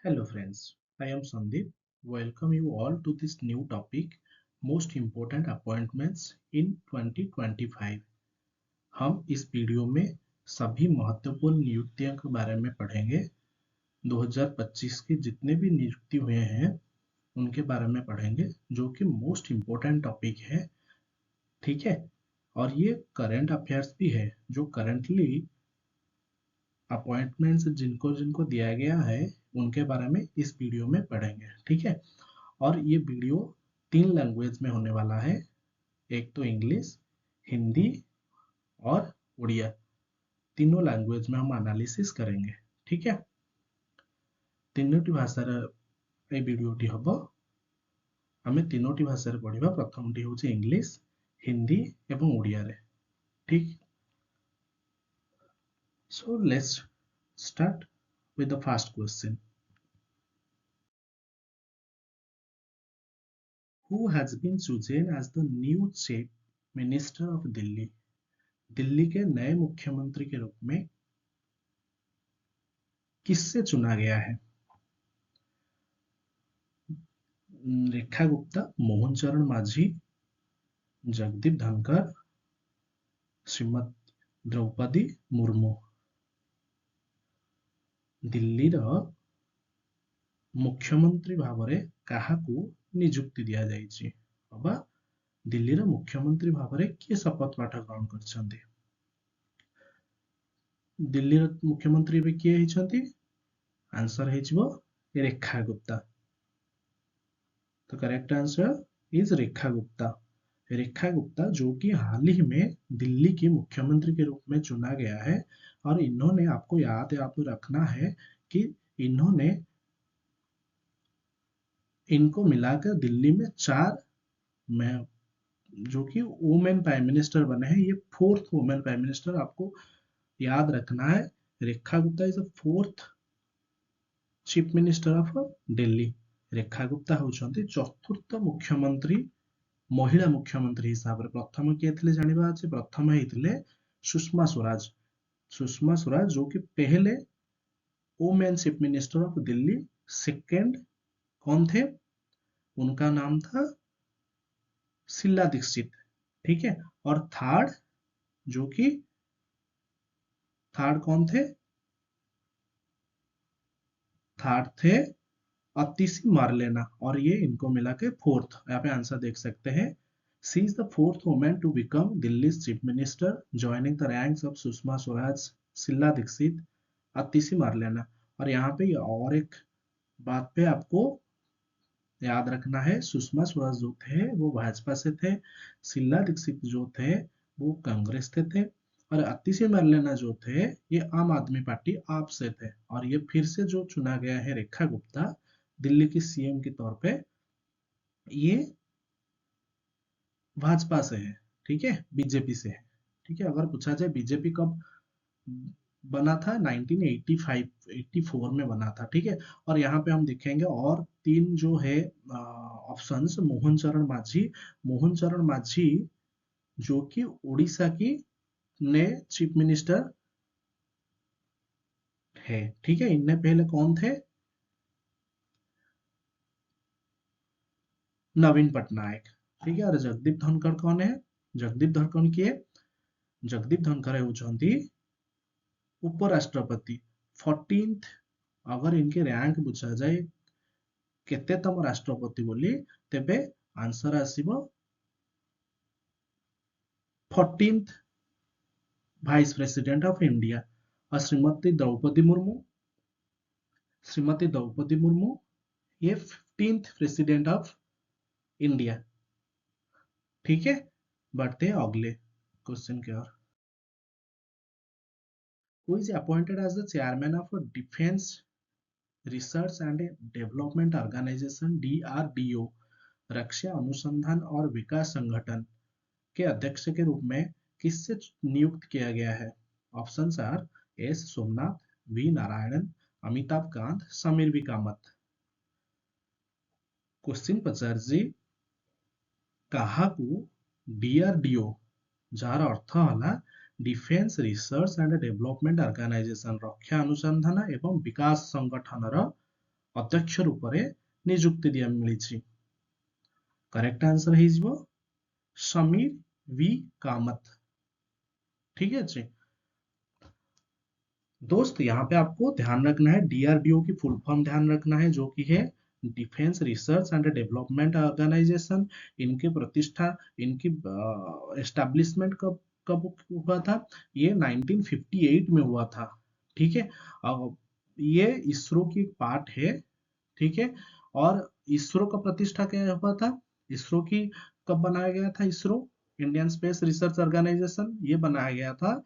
Hello friends, I am Sandeep. Welcome you all to this new topic, most important appointments in 2025. हम इस video में सभी महत्वपूर्ण नियुक्तियों के बारे में पढ़ेंगे। 2025 के जितने भी नियुक्ति हुए हैं उनके बारे में पढ़ेंगे, जो कि मोस्ट इम्पोर्टेंट टॉपिक है। ठीक है, और ये करंट अफेयर्स भी है, जो करंटली अपॉइंटमेंट्स जिनको जिनको दिया गया है उनके बारे में इस वीडियो में पढ़ेंगे। ठीक है, और ये वीडियो 3 लैंग्वेज में होने वाला है। एक तो इंग्लिश, हिंदी और उड़िया, तीनों लैंग्वेज में हम एनालिसिस करेंगे। ठीक है, तीनोटी भाषार ए वीडियोटी हम आम तीनोटी भाषा पढ़ा। प्रथमटी हूँ इंग्लिश, हिंदी एवं उड़िया रे। ठीक, so let's start with the first question. Who has been chosen as the new chief minister of Delhi? Delhi के नए मुख्यमंत्री के रूप में किससे चुना गया है? रेखा गुप्ता, मोहन चरण माझी, जगदीप धनखड़, श्रीमती द्रौपदी मुर्मू। दिल्ली मुख्यमंत्री भाव में काहाकू नियुक्ति दिया जाइछि? अबा दिल्ली मुख्यमंत्री भाव में किए शपथ पाठ ग्रहण करछन्ति? दिल्ली मुख्यमंत्री भी किए हिछन्ति? आंसर हेजिबो रेखा गुप्ता। तो correct answer is Rekha Gupta. Rekha Gupta जो कि हाल ही में दिल्ली की मुख्यमंत्री के रूप में चुना गया है, और इन्होंने, आपको याद है, आपको रखना है कि इन्होंने, इनको मिलाकर दिल्ली में 4 में जो कि वुमेन प्राइम मिनिस्टर बने हैं। ये 4th वुमेन प्राइम मिनिस्टर, आपको याद रखना है। Rekha Gupta is the 4th chief minister of Delhi. Rekha Gupta होउछन्ति 4th मुख्यमंत्री, महिला मुख्यमंत्री हिसाब रे। प्रथम किए थे जानिबा अछि? प्रथम हेइथिले सुषमा स्वराज। सुषमा स्वराज जो कि पहले women chief minister of Delhi. Second कौन थे? उनका नाम था शीला दीक्षित। ठीक है, और थर्ड जो कि थर्ड कौन थे? थर्ड थे अतिशी मारलेना, और ये इनको मिला के 4th। यहाँ पे आंसर देख सकते हैं। She is the 4th women to become Delhi chief minister, joining the ranks of Sushma Swaraj, Sheila Dikshit, Atishi Marlena. और यहाँ पे और एक बात पे आपको याद रखना है, सुषमा स्वराज जो थे वो भाजपा से थे, शीला दीक्षित जो थे वो कांग्रेस के थे, और अतिशी मारलेना जो थे ये आम आदमी पार्टी आप से थे। और ये फिर से जो चुना गया है रेखा गुप्ता दिल्ली की सीएम के तौर पे, ये भाजपा से है। ठीक है, बीजेपी से है। ठीक है, अगर पूछा जाए बीजेपी कब बना था, 1985 84 में बना था। ठीक है, और यहाँ पे हम देखेंगे और 3 जो है ऑप्शंस। मोहन चरण माझी, मोहन चरण माझी जो कि उड़ीसा की नए चीफ मिनिस्टर है। ठीक है, इनने पहले कौन थे? नवीन पटनायक। ठीक है, और जगदीप धनखड़ कौन है? जगदीप धनखड़ किए? जगदीप धनखड़ होउछन्ति उपराष्ट्रपति। 14th, अगर इनके रैंक पूछा जाए केतेतम राष्ट्रपति बोली, तेबे आंसर आसीबो 14th vice president of India. और श्रीमती द्रौपदी मुर्मू ये 15th प्रेसिडेंट ऑफ इंडिया। ठीक है, बढ़ते हैं अगले क्वेश्चन की ओर। Who is appointed as the chairman of defence research and development organisation, DRDO, रक्षा अनुसंधान और विकास संगठन के अध्यक्ष के रूप में किससे नियुक्त किया गया है? Options are S Somanath, V Narayanan, Amitabh Kant, Sameer B Kamat. Question पचारजी काहाकू DRDO, जार अर्थ हला defence research and development organisation, रक्षा अनुसंधान एवं विकास संगठन अध्यक्ष रूप में नियुक्ति दिया मिली। करेक्ट आंसर है समीर वी कामत। ठीक है जी दोस्त, यहाँ पे आपको ध्यान रखना है डीआरडीओ की फुल फॉर्म ध्यान रखना है, जो कि है defence research and development organisation. इनकी प्रतिष्ठा, इनकी एस्टैब्लिशमेंट कब कब हुआ था? ये 1958 में हुआ था। ठीक है, ये इसरो की एक पार्ट है। ठीक है, और इसरो का प्रतिष्ठा क्या हुआ था? इसरो की कब बनाया गया था? ISRO, Indian space research organisation, ये बनाया गया था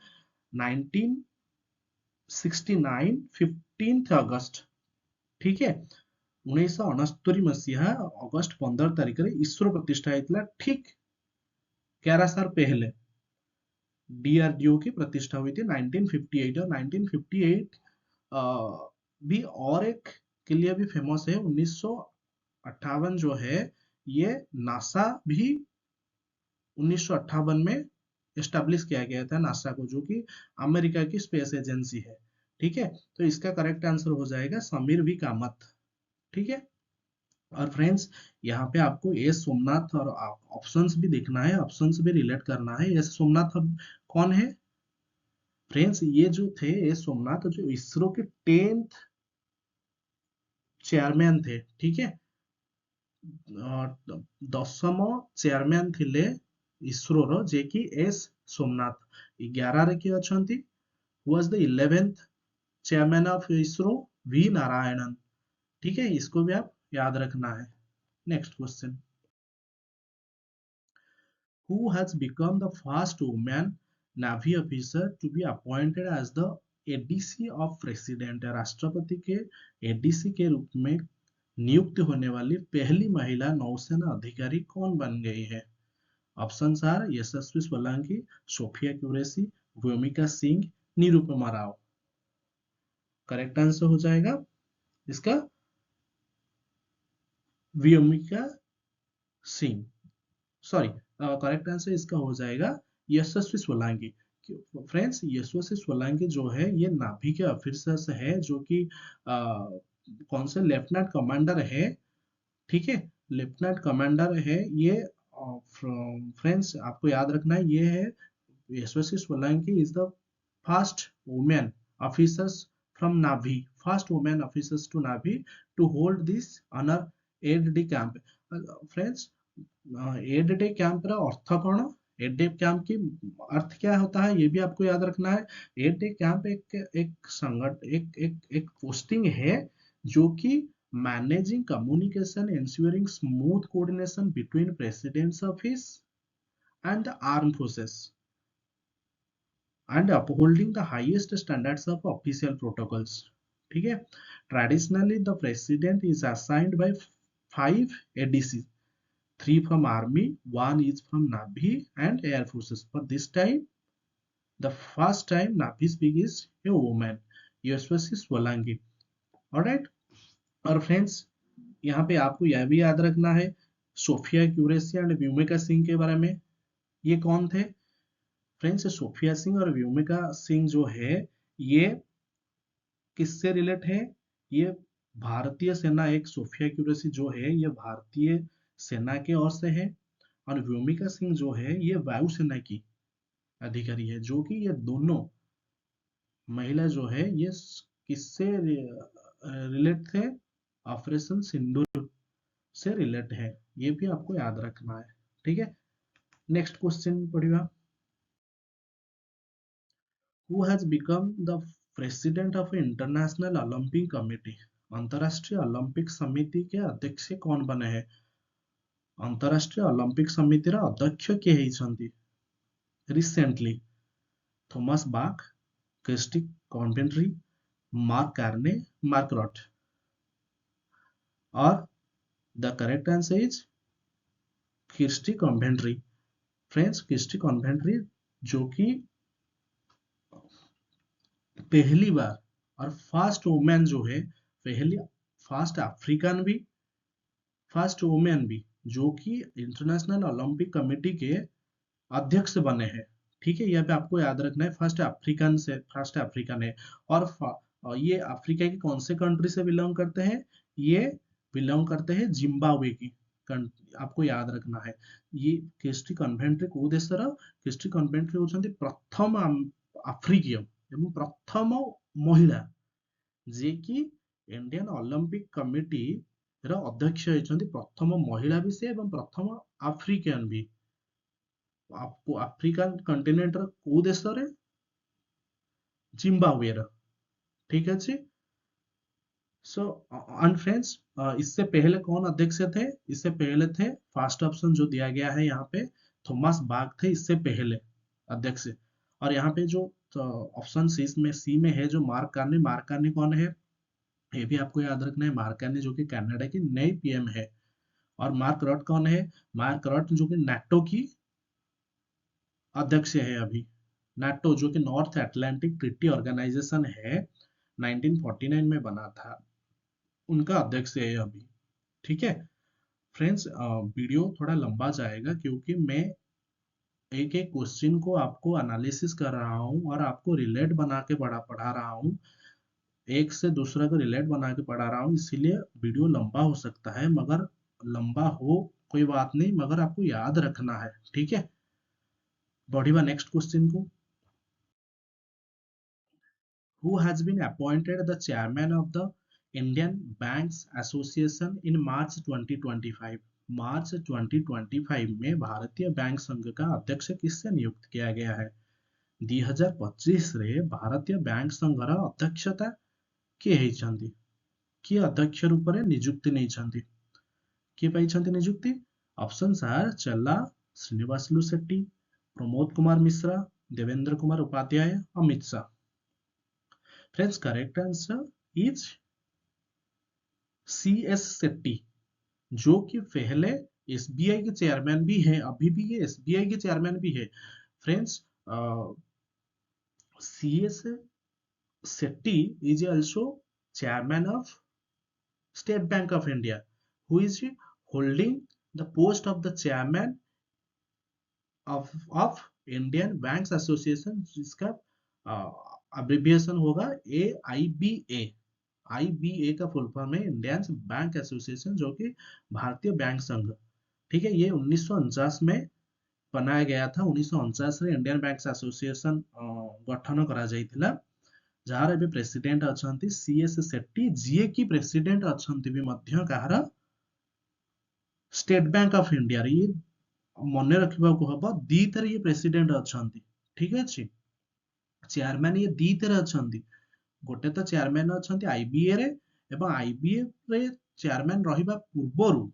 1969 15 अगस्त। ठीक है, 1969 मसीहा अगस्त 15 तारिख रे इसरो प्रतिष्ठा होता। ठीक 11 साल पहले डीआरडीओ की प्रतिष्ठा हुई थी 1958। और 1958 भी और एक के लिए भी फेमस है। 1958 जो है ये नासा भी 1958 में एस्टेब्लिश किया गया था, नासा को, जो कि अमेरिका की स्पेस एजेंसी है। ठीक है, तो इसका करेक्ट आंसर हो जाएगा समीर वी कामत। ठीक है, और फ्रेंड्स यहाँ पे आपको एस सोमनाथ और ऑप्शंस भी देखना है, ऑप्शंस भी रिलेट करना है। एस सोमनाथ अब कौन है? फ्रेंड्स ये जो थे एस सोमनाथ, जो इसरो के 10th चेयरमैन थे। ठीक है, 10ମ चेयरमैन थिले इसरो रो, जे कि एस सोमनाथ। 11 रे किए अछंती was the 11th chairman of ISRO, V Narayanan. ठीक है, इसको भी आप याद रखना है। Next question, who has become the first woman navy officer to be appointed as the ADC of president? राष्ट्रपति के एडीसी के रूप में नियुक्त होने वाली पहली महिला नौसेना अधिकारी कौन बन गई है? Option are Yashasvi Solanki, Sofia Qureshi, Vyomika Singh, Nirupama Rao. Correct answer हो जाएगा इसका Vyomika Singh. Sorry, correct answer इसका हो जाएगा यशस्वी सोलंकी। फ्रेंड्स यशस्वी सोलंकी जो है ये नाभी के ऑफिसर्स है, जो कि कौन से लेफ्टिनेंट कमांडर है। ठीक है, लेफ्टिनेंट कमांडर है ये। फ्रेंड्स आपको याद रखना है, ये है Yashasvi Solanki is the first women officers from navy, first women officers to navy to hold this honour aide de camp. Friends aide de camp रा अर्थ कौन? एड डे कैंप की अर्थ क्या होता है ये भी आपको याद रखना है। एड डे कैंप एक संगठन, एक पोस्टिंग है, जो कि managing communication, ensuring smooth coordination between president's office and the armed forces, and upholding the highest standards of official protocols. ठीक है, traditionally the president is assigned by 5 ADC, 3 from army, 1 is from navy and air forces. But this time, the first time navy speak is a woman, Yashasvi Solanki. Alright, और friends यहाँ पे आपको यह भी याद रखना है सोफिया क्यूरेसी एंड व्योमिका सिंह के बारे में। ये कौन थे? फ्रेंड्स सोफिया सिंह और व्योमिका सिंह जो है ये किससे रिलेट है? ये भारतीय सेना, एक सोफिया क्यूरेसी जो है ये भारतीय सेना के ओर से है, और व्योमिका सिंह जो है ये वायुसेना की अधिकारी है। जो कि ये दोनों महिला जो है ये किससे रिलेट थे? ऑपरेशन सिंदूर से रिलेट है, ये भी आपको याद रखना है। ठीक है, नेक्स्ट क्वेश्चन पढ़िए। Who has become the president of international Olympic committee? अंतरराष्ट्रीय ओलंपिक समिति के अध्यक्ष कौन बने हैं? अंतरराष्ट्रीय ओलंपिक समिति अध्यक्ष किए होइछंती recently? Thomas Bach, Kirsty Coventry, Mark Carney, Mark Rutte. और the correct answer is Kirsty Coventry. Friends Kirsty Coventry जो कि पहली बार और फर्स्ट वुमेन जो है, पहली फर्स्ट अफ्रीकन भी, फर्स्ट वुमेन भी, जो कि इंटरनेशनल ओलंपिक कमेटी के अध्यक्ष बने हैं। ठीक है, यहाँ पे आपको याद रखना है फर्स्ट अफ्रीकन है। और ये अफ्रीका के कौन से कंट्री से बिलोंग करते हैं? ये बिलोंग करते हैं जिम्बाब्वे की, आपको याद रखना है। ये क्रिस्टी कन्वेंट्री कोउ देशर, क्रिस्टी कन्वेंट्री होउछन्ती प्रथम आफ्रिकीय एवं प्रथम महिला जे कि इंडियन ओलंपिक कमिटी ର ଅଧ୍ୟକ୍ଷ ହେଇଛନ୍ତି, ପ୍ରଥମ ମହିଳା ବି ସେ ଏବଂ ପ୍ରଥମ ଆଫ୍ରିକାନ ବି। ଆଫ୍ରିକାନ କଣ୍ଟିନେଣ୍ଟର କୋଉ ଦେଶରେ? जिम्बाब्वे। ठीक है। सो एंड फ्रेंड्स, इससे पहले कौन अध्यक्ष थे? इससे पहले थे, फर्स्ट ऑप्शन जो दिया गया है यहाँ पे, थॉमस बाग थे इससे पहले अध्यक्ष। और यहाँ पे जो ऑप्शन सी में है जो मार्क कार्नी, मार्क कार्नी कौन है ये भी आपको याद रखना है। मार्क कार्नी जो कि कनाडा की नई पीएम है। और मार्क रट कौन है? मार्क रट जो कि नाटो की अध्यक्ष है अभी। नाटो जो कि नॉर्थ अटलांटिक ट्रीटी ऑर्गेनाइजेशन है, 1949 में बना था, उनका अध्यक्ष है अभी। ठीक है फ्रेंड्स, वीडियो थोड़ा लंबा जाएगा क्योंकि मैं एक एक क्वेश्चन को आपको एनालिसिस कर रहा हूँ और आपको रिलेट बना के पढ़ा रहा हूँ, एक से दूसरा को रिलेट बना के पढ़ा रहा हूँ, इसीलिए वीडियो लंबा हो सकता है। मगर लंबा हो कोई बात नहीं, मगर आपको याद रखना है। ठीक है, बढ़िया नेक्स्ट क्वेश्चन को। Who has been appointed the chairman of the Indian Banks Association in March 2025? मार्च 2025 में भारतीय बैंक संघ का अध्यक्ष किससे नियुक्त किया गया है? 2025 रे भारतीय बैंक संघर अध्यक्षता किए ହେଇଛନ୍ତି? किए अध्यक्ष रूप में नियुक्ति नहीं? किए पाइछन्ति नियुक्ति? Options are Challa Srinivasulu Setty, Pramod Kumar Mishra, Devendra Kumar Upadhyay, Amit Shah. Friends, correct answer is C S Setty, जो कि पहले एसबीआई के चेयरमैन भी है, अभी भी ये एसबीआई के चेयरमैन भी है। Friends, C S Shetty is also chairman of State Bank of India, who is holding the post of the chairman of Indian Banks Association, जिसका अब्रिविएशन होगा AIBA। आईबीए का फुल फॉर्म है इंडियन बैंक एसोसिएशन, जो कि भारतीय bank संघ। ठीक है, ये 1949 में बनाया गया था। 1949 रे इंडियन बैंक्स एसोसिएशन गठन करा जाइथिला, जहार एबे प्रेसिडेंट अछंती सीएस सेट्टी, जीए की प्रेसिडेंट अछंती भी मध्य कहार? State bank of India. ये मन रखा हम, दीथर ये प्रेसिडेंट अछंती। ठीक अछि, चेयरमैन ये दीथर अछंती। गोटे तो चेयरमैन अछंती आईबीए रे, एवं आईबीए रे चेयरमैन रहिबा पूर्वरु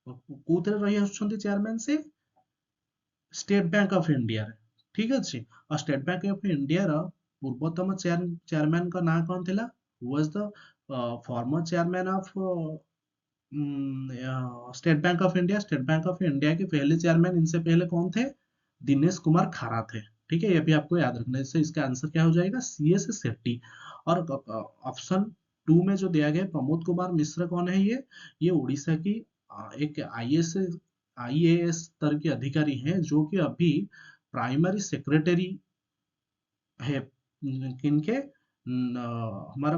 कोथरे रही आछंती चेयरमैन से? स्टेट बैंक ऑफ इंडिया रे। ठीक अछि, और स्टेट बैंक ऑफ इंडिया रा पूर्वतम चेयरमैन का नाम कौन थिला? Was the former chairman of state bank of India. State bank of India के पहले चेयरमैन इनसे पहले कौन थे? दिनेश कुमार खारा थे। ठीक है, ये भी आपको याद रखना है। इससे इसका आंसर क्या हो जाएगा? C S Shetty. और ऑप्शन 2 में जो दिया गया प्रमोद कुमार मिश्र कौन है? ये उड़ीसा की एक आईएएस स्तर के अधिकारी हैं, जो कि अभी प्राइमरी सेक्रेटरी है किनके? हमारा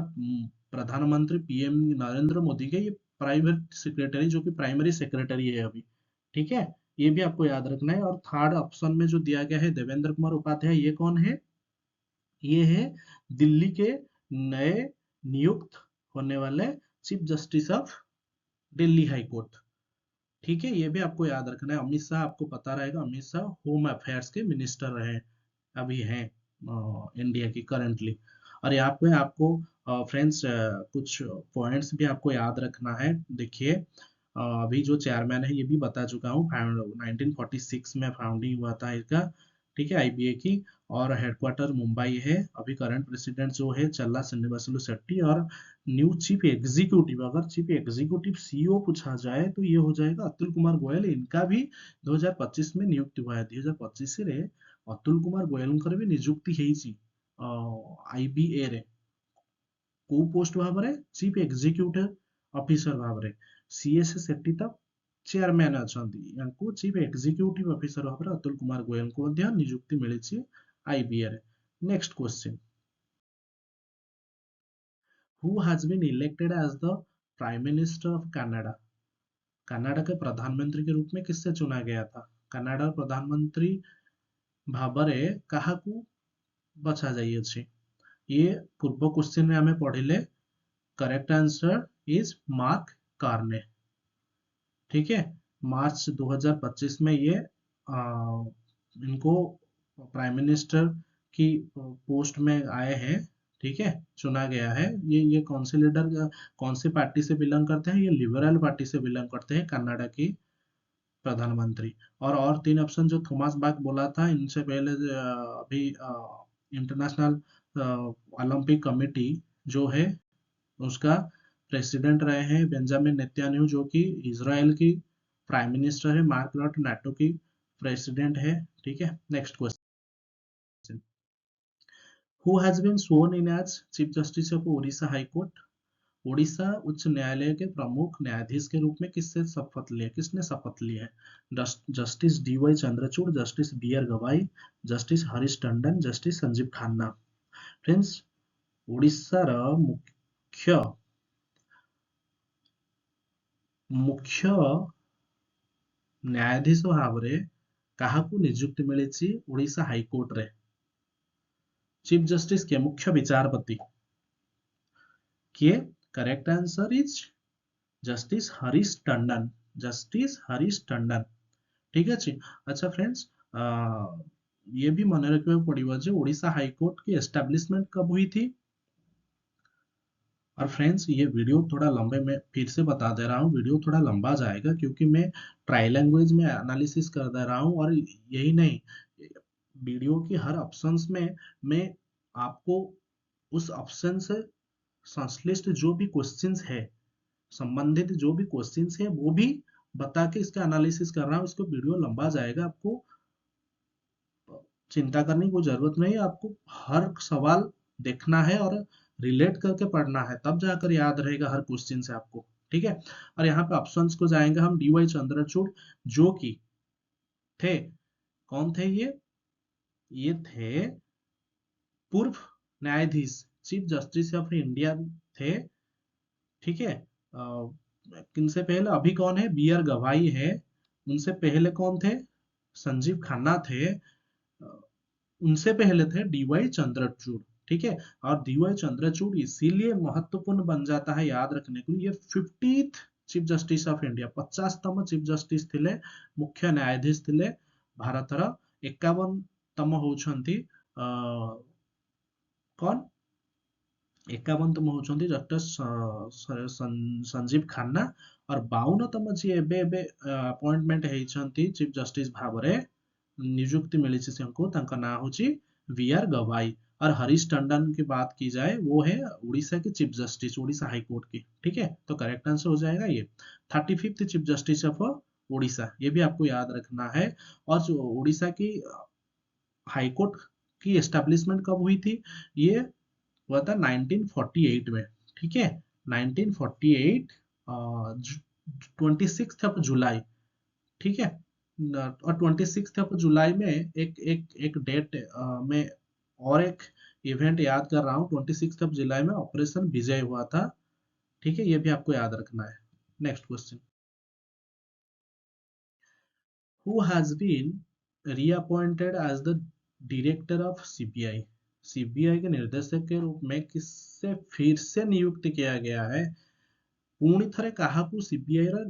प्रधानमंत्री पीएम नरेंद्र मोदी के ये प्राइवेट सेक्रेटरी, जो कि प्राइमरी सेक्रेटरी है अभी। ठीक है, ये भी आपको याद रखना है। और थर्ड ऑप्शन में जो दिया गया है देवेंद्र कुमार उपाध्याय, ये कौन है? ये है दिल्ली के नए नियुक्त होने वाले chief justice of Delhi high court. ठीक है, ये भी आपको याद रखना है। अमित शाह, आपको पता रहेगा, अमित शाह होम अफेयर्स के मिनिस्टर रहे, अभी हैं इंडिया की करंटली। और यहाँ पे आपको फ्रेंड्स कुछ पॉइंट्स भी आपको याद रखना है। देखिए, अभी जो चेयरमैन है ये भी बता चुका हूँ, 1946 में फाउंडिंग हुआ था इसका। ठीक है, आईबीए की, और हेडक्वार्टर मुंबई है। अभी करंट प्रेसिडेंट जो है चल्ला श्रीनिवासलु शेट्टी। और न्यू चीफ एग्जीक्यूटिव, अगर चीफ एग्जीक्यूटिव सीईओ पूछा जाए तो ये हो जाएगा अतुल कुमार गोयल। इनका भी 2025 में नियुक्ति हुआ है। 2025 रे अतुल कुमार गोयल भी नियुक्ति ହେଇଛି आईबीए रे। को पोस्ट भाव में? चीफ एग्जीक्यूटिव ऑफिसर भाव में। सीएस सेट्टी तो चेयरमैन अछंती, यांको चीफ एग्जीक्यूटिव ऑफिसर भाव में अतुल कुमार गोयल को नियुक्ति मिली आईबीए रे। Next question, who has been elected as the prime minister of Canada? Canada के प्रधानमंत्री के रूप में किससे चुना गया था? कनाडा प्रधानमंत्री भाବରେ काहाकू बछा जाइए? ये पूर्व क्वेश्चन में हमें पढ़िले। Correct answer is Mark Carney. ठीक है, मार्च 2025 में ये इनको प्राइम मिनिस्टर की पोस्ट में आए हैं। ठीक है, चुना गया है। ये कौन से लीडर, कौन सी पार्टी से बिलोंग करते हैं? ये लिबरल पार्टी से बिलोंग करते हैं, कनाडा की प्रधानमंत्री। और तीन ऑप्शन जो थॉमस बाक बोला था, इनसे पहले अभी इंटरनेशनल ओलंपिक कमेटी जो है उसका प्रेसिडेंट रहे हैं बेंजामिन नेतन्याहू, जो कि इजराइल की प्राइम मिनिस्टर है। मार्क रट नाटो की प्रेसिडेंट है। ठीक है, next question. Who has been sworn in as chief justice of Odisha high court? Odisha उच्च न्यायालय के प्रमुख न्यायाधीश के रूप में किसने शपथ ली है? Justice D Y Chandrachud, justice B R Gavai, justice Harish Tandon, justice Sanjiv Khanna. Friends, ओडिशार मुख्य मुख्य न्यायाधीश भाବରେ କାହାକୁ ନିଯୁକ୍ତି ମିଳିଛି ओडिशा हाईकोर्ट रे? चीफ जस्टिस के मुख्य विचारपति किए? Correct answer is justice Harish Tandon. Justice Harish Tandon. ठीक है। अच्छा फ्रेंड्स, ये भी मन रखा पड़ेगा जो ओडिशा हाईकोर्ट की एस्टैब्लिशमेंट कब हुई थी। और फ्रेंड्स, ये वीडियो थोड़ा लंबे, में फिर से बता दे रहा हूँ, वीडियो थोड़ा लंबा जाएगा क्योंकि मैं ट्राई लैंग्वेज में एनालिसिस कर दे रहा हूँ। और यही नहीं, वीडियो की हर ऑप्शंस में मैं आपको उस ऑप्शन से संश्लिष्ट जो भी क्वेश्चंस है, संबंधित जो भी क्वेश्चंस है, वो भी बता के इसका एनालिसिस कर रहा हूँ। इसको वीडियो लंबा जाएगा, आपको चिंता करने की कोई जरूरत नहीं है। आपको हर सवाल देखना है और रिलेट करके पढ़ना है, तब जाकर याद रहेगा हर क्वेश्चन से आपको। ठीक है, और यहाँ पे ऑप्शंस को जाएंगे हम। डी वाई चंद्रचूड़, जो कि थे, कौन थे ये थे पूर्व न्यायाधीश, चीफ जस्टिस ऑफ इंडिया थे। ठीक है, किनसे पहले अभी कौन है? बी आर गवाई है। उनसे पहले कौन थे? संजीव खन्ना थे। उनसे पहले थे डी वाई चंद्रचूड़। ठीक है, और डी वाई चंद्रचूड़ इसीलिए महत्वपूर्ण बन जाता है याद रखने के लिए, ये 50th chief justice of India, 50तम चीफ जस्टिस थिले, मुख्य न्यायाधीश थिले भारतर। 51तम होउछंती कौन? 51तम होउछंती डॉक्टर संजीव खन्ना। और 52तम जी एबे एबे अपॉइंटमेंट हेइछंती चीफ जस्टिस भाବରେ नियुक्ति मिली तांका नाम होची वी आर गवाई। और हरीश टंडन की बात की जाए, वो है उड़ीसा के chief justice, Orissa high court की। ठीक है, तो करेक्ट आंसर हो जाएगा ये 35th chief justice of Orissa. ये भी आपको याद रखना है। और जो उड़ीसा की हाई कोर्ट की एस्टेब्लिशमेंट कब हुई थी? ये हुआ था 1948 में। ठीक है, 1948 26 जुलाई। ठीक है, और 26 जुलाई में एक डेट में और एक इवेंट याद कर रहा हूँ। 26 जुलाई में ऑपरेशन विजय हुआ था। ठीक है, ये भी आपको याद रखना है। Next question. Who has been reappointed as the director of CBI? CBI के निर्देशक के रूप में किससे फिर से नियुक्त किया गया है? पुणी थरे काहाकू सीबीआई रा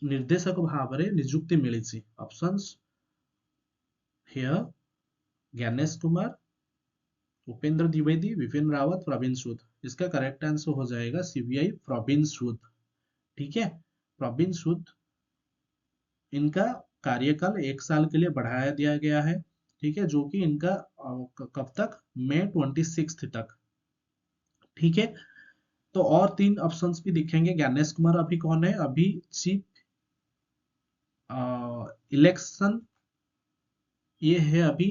निर्देशक भाବରେ नियुक्ति मिली? ऑप्शंस हियर: ज्ञानेश कुमार, उपेंद्र द्विवेदी, विपिन रावत, प्रवीण सूद। इसका करेक्ट आंसर हो जाएगा सीबीआई प्रवीण सूद। ठीक है, प्रवीण सूद, इनका कार्यकाल 1 साल के लिए बढ़ाया दिया गया है। ठीक है, जो कि इनका कब तक? मई 26 तक। ठीक है, तो और 3 ऑप्शंस भी दिखेंगे। ज्ञानेश कुमार अभी कौन है? अभी चीफ इलेक्शन, ये है अभी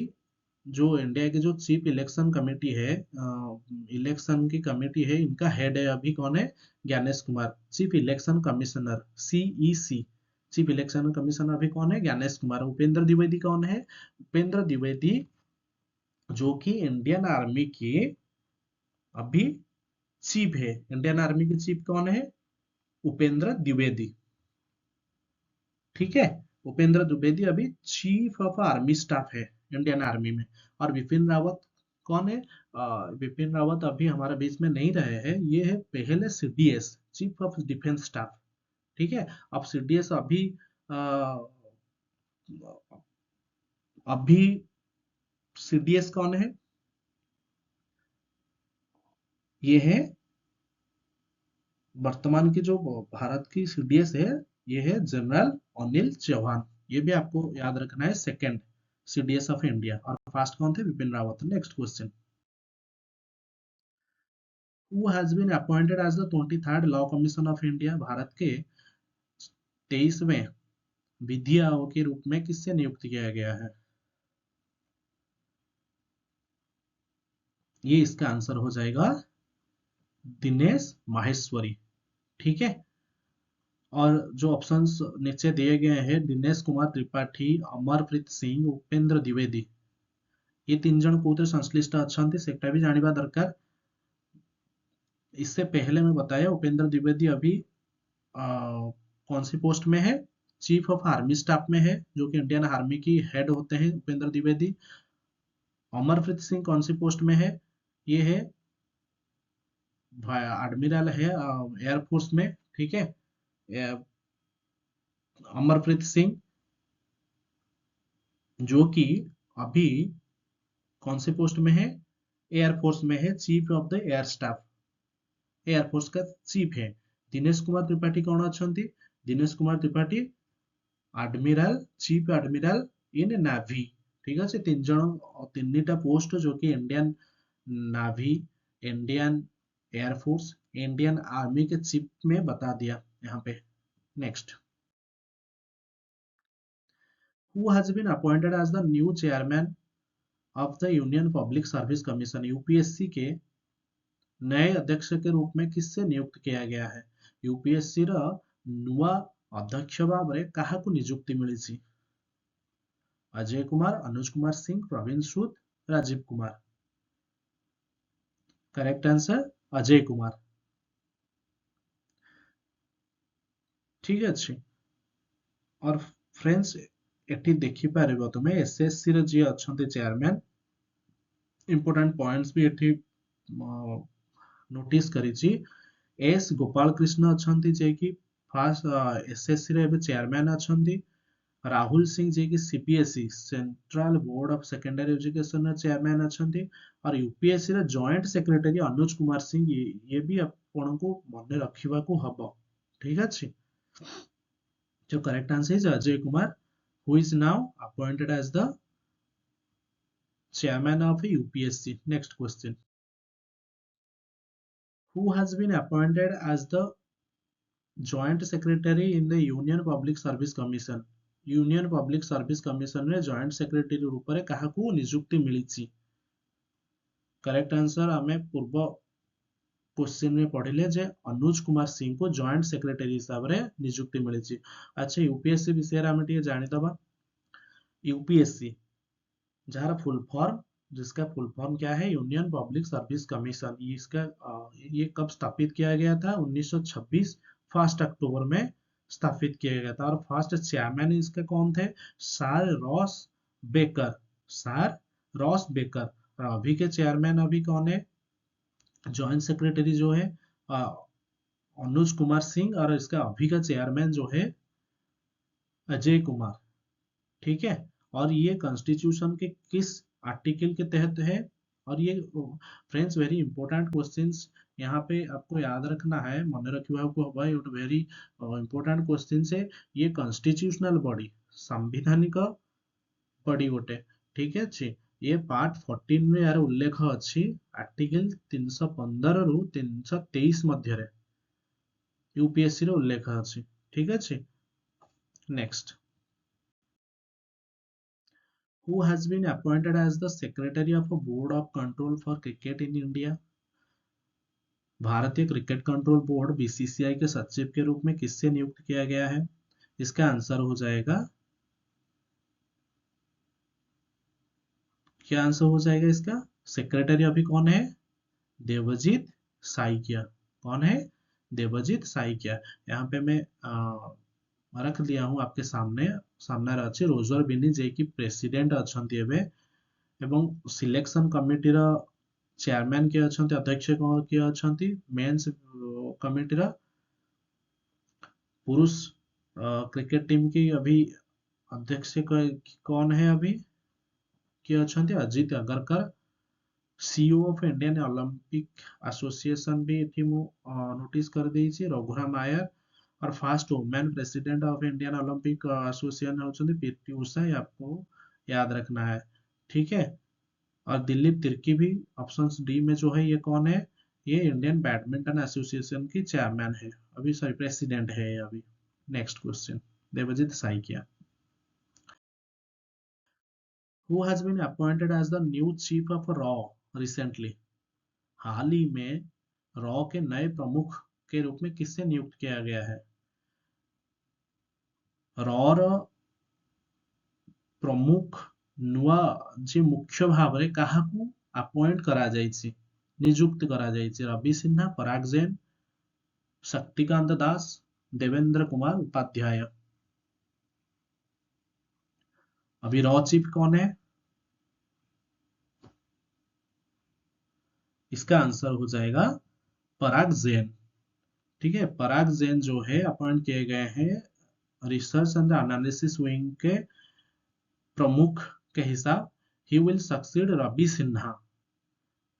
जो इंडिया के जो चीफ इलेक्शन कमेटी है, इलेक्शन की कमेटी है, इनका हेड है अभी कौन है? Gyanesh Kumar, chief election commissioner, CEC. Chief election commissioner अभी कौन है? ज्ञानेश कुमार। उपेंद्र द्विवेदी कौन है? उपेंद्र द्विवेदी जो कि इंडियन आर्मी के अभी चीफ है, इंडियन आर्मी के चीफ कौन है? उपेंद्र द्विवेदी। ठीक है, उपेंद्र द्विवेदी अभी चीफ ऑफ आर्मी स्टाफ है इंडियन आर्मी में। और बिपिन रावत कौन है? बिपिन रावत अभी हमारे बीच में नहीं रहे हैं, ये है पहले CDS, chief of defence staff. ठीक है, अब सीडीएस अभी सीडीएस कौन है? ये है वर्तमान की जो भारत की सीडीएस है, ये है जनरल अनिल चौहान। ये भी आपको याद रखना है, सेकंड सीडीएस ऑफ इंडिया। और फर्स्ट कौन थे? Bipin Rawat. Next question, who has been appointed as the 23rd law commission of India? Bharat के 23वें विधि आयोग के रूप में किससे नियुक्त किया गया है? ये इसका आंसर हो जाएगा दिनेश माहेश्वरी। ठीक है, और जो ऑप्शंस नीचे दिए गए हैं, दिनेश कुमार त्रिपाठी, अमरप्रीत सिंह, उपेंद्र द्विवेदी, ये 3 जन कोते संश्लिष्ट अछंती सेटा भी जानिबा दरकार। इससे पहले मैं बताया उपेंद्र द्विवेदी अभी कौन सी पोस्ट में है? चीफ ऑफ आर्मी स्टाफ में है, जो कि इंडियन आर्मी की हेड होते हैं उपेंद्र द्विवेदी। अमरप्रीत सिंह कौन सी पोस्ट में है? ये है एडमिरल है एयरफोर्स में। ठीक है, अमरप्रीत सिंह जो कि अभी कौन से पोस्ट में है? एयरफोर्स में है, chief of the air staff, air force का चीफ है। दिनेश कुमार त्रिपाठी कौन अछंती? Dinesh Kumar Tripathi admiral, chief admiral in navy. ठीक है, तीन जन तीनटा पोस्ट जो कि Indian navy, Indian air force, Indian army के चीफ में बता दिया यहाँ पे। Next, who has been appointed as the new chairman of the union public service commission? UPSC के नए अध्यक्ष के रूप में किससे नियुक्त किया गया है? यूपीएससी रा नुआ अध्यक्ष भाव में काहाकू नियुक्ति मिली? अजय कुमार, अनुज कुमार सिंह, प्रवीण सूद, राजीव कुमार। Correct answer Ajay Kumar. ठीक अच्छे, और फ्रेंड्स एटी देखि पारिबो तुमे एसएससी रे जे अछंती चेयरमैन, इंपोर्टेंट पॉइंट्स भी एटी नोटिस करिछि। एस गोपाल कृष्ण अछंती जे कि फास्ट एसएससी रे चेयरमैन अछंती। राहुल सिंह जी की CPSE central board of secondary education chairman अछंती। और यूपीएससी रे जॉइंट सेक्रेटरी अनुज कुमार सिंह, ये भी आपको मन रखा हब। ठीक अच्छे, जो correct answer is Ajay Kumar, who is now appointed as the chairman of UPSC. Next question, who has been appointed as the joint secretary in the Union Public Service Commission? Union public service commission रे joint secretary रूप में काहाकू नियुक्ति मिली? Correct answer आमे पूर्व question में पढ़िले जे अनुज कुमार सिंह को joint secretary हिसाब रे नियुक्ति मिली। अच्छा, यूपीएससी विषय आमे टिके जानिदबा। यूपीएससी जहाँ फुल फॉर्म, जिसका फुल फॉर्म क्या है? Union public service commission. ये कब स्थापित किया गया था? 1926 1 अक्टूबर में स्थापित किया गया था। और फर्स्ट चेयरमैन इसके कौन थे? Sir Ross baker, sir Ross baker. और अभी के चेयरमैन अभी कौन है? जॉइंट सेक्रेटरी जो है अनुज कुमार सिंह, और इसका अभी का चेयरमैन जो है अजय कुमार। ठीक है, और ये कॉन्स्टिट्यूशन के किस आर्टिकल के तहत है? और ये फ्रेंड्स वेरी इंपॉर्टेंट क्वेश्चंस यहाँ पे आपको याद रखना है, मन रखा वेरी इंपॉर्टेंट क्वेश्चन है। ये कॉन्स्टिट्यूशनल बॉडी, संवैधानिक बॉडी गोटे। ठीक है अच्छे, ये पार्ट 14 में यार उल्लेख अच्छी, आर्टिकल 315 रु 323 मध्य यूपीएससी रे उल्लेख अच्छी। ठीक अच्छे, next, who has been appointed as the secretary of a board of control for cricket in India? भारतीय क्रिकेट कंट्रोल बोर्ड बीसीसीआई के सचिव के रूप में किससे नियुक्त किया गया है? इसका आंसर हो जाएगा, क्या आंसर हो जाएगा इसका? सेक्रेटरी अभी कौन है? देवजीत साइकिया। कौन है? देवजीत साइकिया। यहाँ पे मैं रख दिया हूँ आपके सामने सामने अच्छे रोजर बिनी जे की प्रेसिडेंट अछंती एबे एवं सिलेक्शन कमिटी रा चेयरमैन किए अछंती अध्यक्ष कौन किए अछंती मेंस कमिटी रा पुरुष क्रिकेट टीम की अभी अध्यक्ष कौन है अभी किए अछंती Ajit Agarkar. CEO of Indian Olympic association भी एठी मु नोटिस कर देइछि रघुराम आयर। और first women president of Indian Olympic association होचंती पीटी उषा, ये आपको याद रखना है। ठीक है। और दिलीप तिर्की भी ऑप्शन डी में जो है ये कौन है? ये इंडियन बैडमिंटन एसोसिएशन की चेयरमैन है अभी, सॉरी प्रेसिडेंट है ये अभी। Next question, Devajit Saikia. Who has been appointed as the new chief of रॉ रिसेंटली? हाल ही में रॉ के नए प्रमुख के रूप में किससे नियुक्त किया गया है? रॉ ର ପ୍ରମୁଖ ନୂଆ ଯେ ମୁଖ୍ୟ ଭାବରେ କାହାକୁ ଆପଏଣ୍ଟ କରାଯାଇଛି, ନିଯୁକ୍ତ କରାଯାଇଛି? ରବି ସିହ୍ନା, ପରାଗ ଜୈନ, शक्तिकांत दास, देवेंद्र कुमार उपाध्याय। अभी रॉ चीफ कौन है? इसका आंसर हो जाएगा पराग जैन। ठीक है, पराग जैन जो है अपॉइंट किए गए हैं रिसर्च एंड एनालिसिस विंग के प्रमुख के हिसाब। He will succeed Ravi Sinha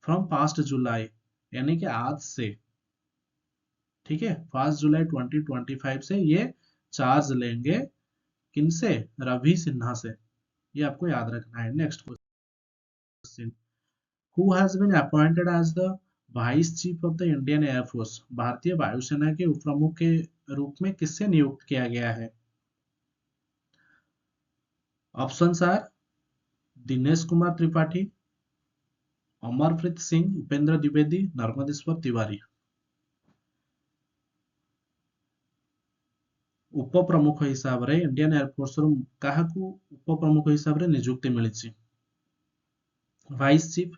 from 1 July, यानी कि आज से। ठीक है, 1 जुलाई 2025 से ये चार्ज लेंगे। किनसे? रवि सिन्हा से। ये आपको याद रखना है। Next question, who has been appointed as the vice chief of the Indian air force? भारतीय वायुसेना के उपप्रमुख के रूप में किससे नियुक्त किया गया है? Options are Dinesh Kumar Tripathi, Amarpreet Singh, Upendra Dwivedi, Narmadeshwar Tiwari. उपप्रमुख हिसाब रे इंडियन एयरफोर्स रो काहाकू उपप्रमुख हिसाब रे नियुक्ति मिली? Vice chief.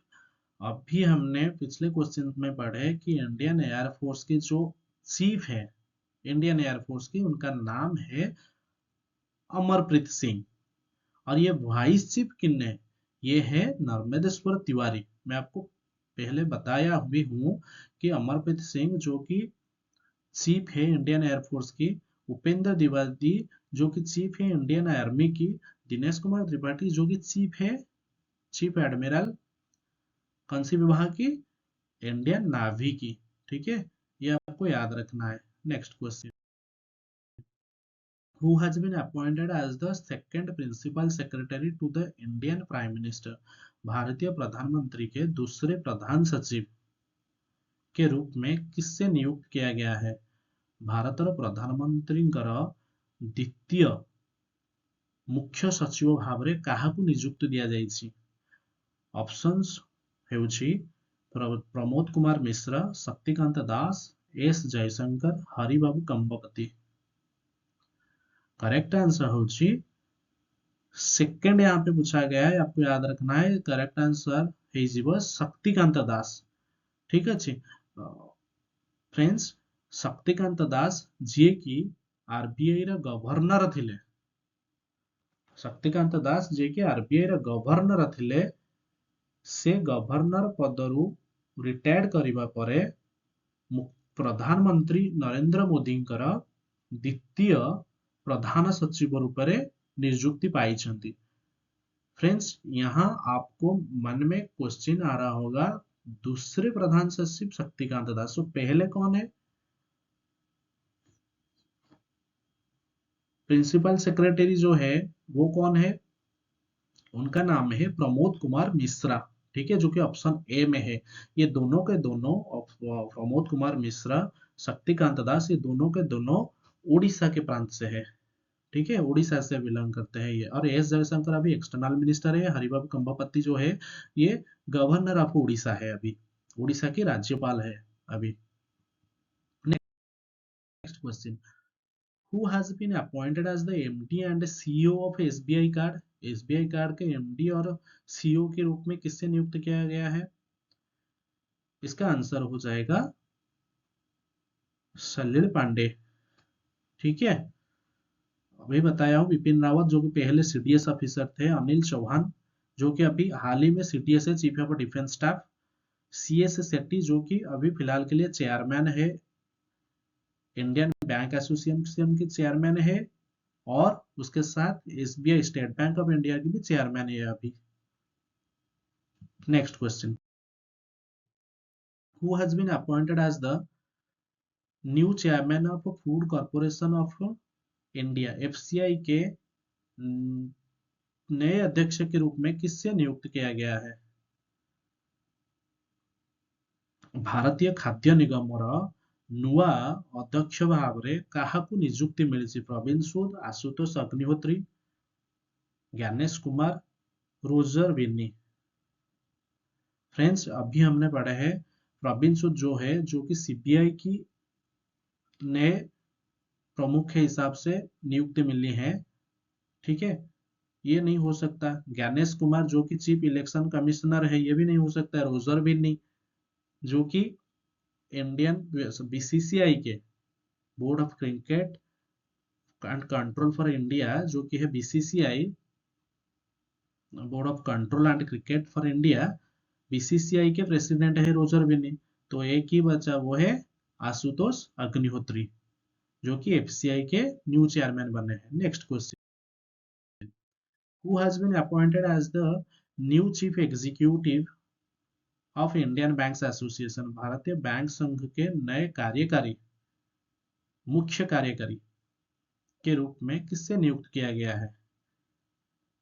अभी हमने पिछले क्वेश्चन में पढ़े कि इंडियन एयरफोर्स की जो चीफ है इंडियन एयरफोर्स की, उनका नाम है अमरप्रीत सिंह। और ये वाइस चीफ किन है? ये है नर्मदेश्वर तिवारी। मैं आपको पहले बताया भी हूं कि अमरप्रीत सिंह जो कि चीफ है इंडियन एयरफोर्स की, उपेंद्र द्विवेदी जो कि चीफ है इंडियन आर्मी की, दिनेश कुमार त्रिपाठी जो कि चीफ है, चीफ एडमिरल कौन सी विभाग की? इंडियन नावी की। ठीक है, ये आपको याद रखना है। Next question, who has been appointed as the second principal secretary to the Indian prime minister? भारतीय प्रधानमंत्री के दूसरे प्रधान सचिव के रूप में किससे नियुक्त किया गया है? भारतर प्रधानमंत्रींकर द्वितीय मुख्य सचिव भाव रे काहाकू नियुक्त दिया जायछि? ऑप्शंस हेउछि Pramod Kumar Mishra, Shaktikanta Das, S Jaishankar, Haribabu Kambhampati. Correct answer होछि सेकंड, यहाँ पे पूछा गया है, आपको याद रखना है। करेक्ट आंसर है शक्तिकांत दास। ठीक अछि फ्रेंड्स, शक्तिकांत दास जी की आरबीआई रा गवर्नर थिले। शक्तिकांत दास जी की आरबीआई रा गवर्नर थिले। से गवर्नर पदरु रिटायर्ड करिबा परे प्रधानमंत्री नरेंद्र मोदींकर द्वितीय प्रधान सचिव रूपे नियुक्ति पाई। फ्रेंड्स, यहाँ आपको मन में क्वेश्चन आ रहा होगा, दूसरे प्रधान सचिव शक्तिकांत दास, तो पहले कौन है? प्रिंसिपल सेक्रेटरी जो है वो कौन है? उनका नाम है प्रमोद कुमार मिश्रा। ठीक है, जो कि ऑप्शन ए में है। ये दोनों के दोनों प्रमोद कुमार मिश्रा, शक्तिकांत दास, ये दोनों के दोनों उड़ीसा के प्रांत से है। ठीक है, उड़ीसा से बिलोंग करते हैं ये। और एस जयशंकर अभी एक्सटर्नल मिनिस्टर है। हरिबाबू कंबापति जो है ये गवर्नर ऑफ उड़ीसा है, अभी उड़ीसा के राज्यपाल है अभी। Next question, who has been appointed as the MD and CEO of SBI card? SBI card के एमडी और सीईओ के रूप में किससे नियुक्त किया गया है? इसका आंसर हो जाएगा सलिल पांडे। ठीक है, अभी बताया हूँ विपिन रावत जो कि पहले सीडीएस ऑफिसर थे, अनिल चौहान जो कि अभी हाल ही में सीडीएस है, chief of defence staff, CS Setty जो कि अभी फिलहाल के लिए चेयरमैन है, इंडियन बैंक एसोसिएशन के चेयरमैन है, और उसके साथ SBI state bank of India की भी चेयरमैन है अभी। Next question, who has been appointed as the new chairman of food corporation of India, FCI के नए अध्यक्ष के रूप में किससे नियुक्त किया गया है? भारतीय खाद्य निगमर नुआ अध्यक्ष भाବରେ କାହାକୁ ନିଯୁକ୍ତି ମିଳିଛି? ପ୍ରବୀण ସୁଦ, आशुतोष अग्निहोत्री, ज्ञानेश कुमार, रोजर बिन्नी। फ्रेंड्स अभी हमने पढ़ा है प्रवीण सूद जो है, जो कि सीबीआई की नए प्रमुख के हिसाब से नियुक्ति मिली है। ठीक है, ये नहीं हो सकता। ज्ञानेश कुमार जो कि चीफ इलेक्शन कमिश्नर है, ये भी नहीं हो सकता है। रोजर बिन्नी जो कि इंडियन बीसीसीआई के board of cricket and control for India जो कि है BCCI board of control and cricket for India, BCCI के प्रेसिडेंट है रोजर बिन्नी। तो एक ही बचा, वो है आशुतोष अग्निहोत्री जो कि एफसीआई के न्यू चेयरमैन बने हैं। Next question, who has been appointed as the new chief executive of Indian banks association, भारतीय बैंक संघ के नए कार्यकारी मुख्य कार्यकारी के रूप में किससे नियुक्त किया गया है?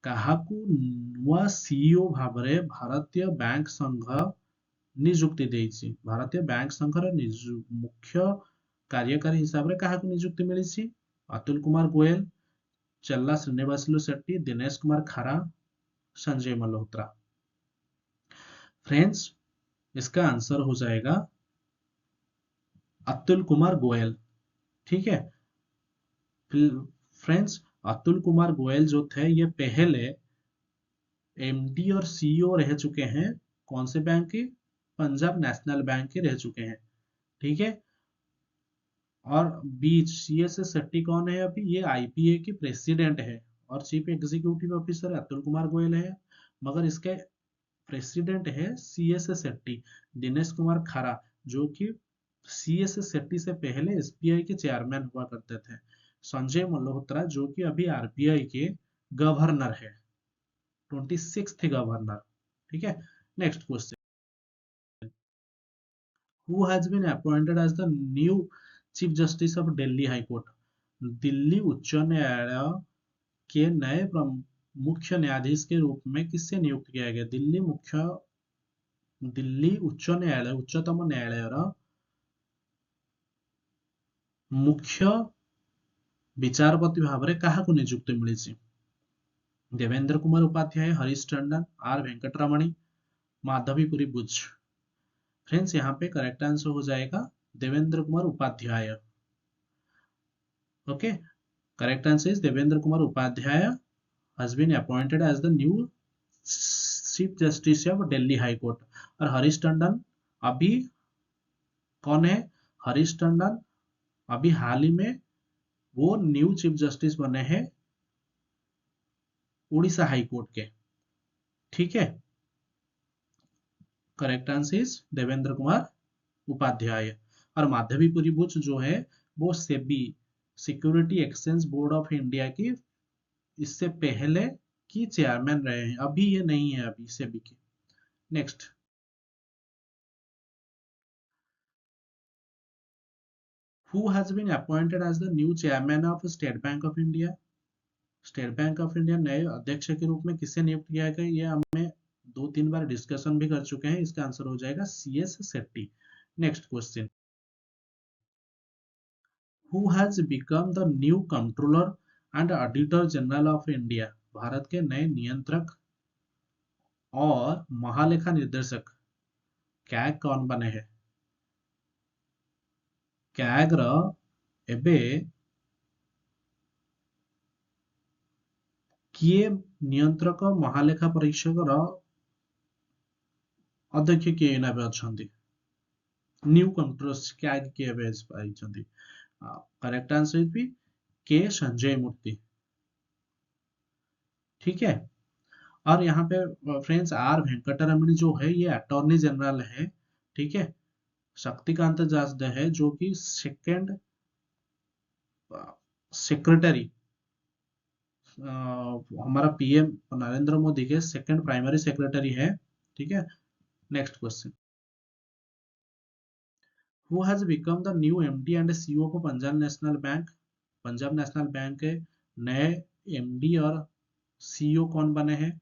କାହାକୁ ନୂଆ सीईओ ଭାବରେ ଭାରତୀୟ ବ୍ୟାଙ୍କ ସଂଘ ନିଯୁକ୍ତି ଦେଇଛି? ଭାରତୀୟ ବ୍ୟାଙ୍କ ସଂଘର ମୁଖ୍ୟ कार्यकारी हिसाब रे କାହାକୁ ନିଯୁକ୍ତି ମିଳିଛି? अतुल कुमार गोयल, चल्ला श्रीनिवासलु शेट्टी, दिनेश कुमार खारा, संजय मल्होत्रा। फ्रेंड्स इसका आंसर हो जाएगा अतुल कुमार गोयल। ठीक है फ्रेंड्स, अतुल कुमार गोयल जो थे ये पहले एमडी और सीईओ रह चुके हैं। कौन से बैंक के? पंजाब नेशनल बैंक के रह चुके हैं। ठीक है, और बीच सीएस शेट्टी कौन है? अभी ये आईपीए की प्रेसिडेंट है और chief executive officer Atul Kumar Goyal है, मगर इसके प्रेसिडेंट है सीएस शेट्टी। दिनेश कुमार खारा जो कि सीएस शेट्टी से पहले एसबीआई के चेयरमैन हुआ करते थे। संजय मल्होत्रा जो कि अभी आरबीआई के गवर्नर है, 26th गवर्नर। ठीक है, next question, who has been appointed as the new chief justice of Delhi high court, Delhi उच्च न्यायालय के नए मुख्य न्यायाधीश के रूप में किससे नियुक्त किया गया? दिल्ली उच्च न्यायालय उच्चतम न्यायालय मुख्य विचारपति भाବରେ କାହାକୁ ନିଯୁକ୍ତି ମିଳିଛି? देवेंद्र कुमार उपाध्याय, हरीश टंडन, आर वेंकटरमणी, माधवीपुरी बुच। फ्रेंड्स यहाँ पे करेक्ट आंसर हो जाएगा Devendra Kumar Upadhyay. Okay, correct answer is Devendra Kumar Upadhyay has been appointed as the new chief justice of Delhi high court. और हरीश टंडन अभी कौन है? हरीश टंडन अभी हाल ही में वो न्यू चीफ जस्टिस बने हैं उड़ीसा हाई कोर्ट के। ठीक है, correct answer is Devendra Kumar Upadhyay. और माधवीपुरी बुच जो है वो SEBI security exchange board of India की इससे पहले की चेयरमैन रहे हैं, अभी ये नहीं है अभी सेबी की। Next, who has been appointed as the new chairman of state bank of India, state bank of India नए अध्यक्ष के रूप में किसे नियुक्त किया गया? ये हमें 2-3 बार डिस्कशन भी कर चुके हैं। इसका आंसर हो जाएगा CS Shetty. Next question, who has become the new controller and auditor general of India, Bharat के नए नियंत्रक और महालेखा निर्देशक कैग कौन बने हैं? कैग र एबे किए नियंत्रक महालेखा परीक्षक र अध्यक्ष किए ना अच्छा? न्यू कंट्रोस्ट क्या किए पाइछंती। करेक्ट आंसर इज बी के संजय मूर्ति। ठीक है। और यहाँ पे फ्रेंड्स आर वेंकटरमणी जो है ये अटॉर्नी जनरल है। ठीक है। शक्तिकांत दास है जो कि सेकंड सेक्रेटरी, हमारा पीएम नरेंद्र मोदी के सेकंड प्राइमरी सेक्रेटरी है। ठीक है। Next question, who has become the new MD and CEO of Punjab national bank. Punjab national bank के नए एमडी और सीईओ कौन बने हैं।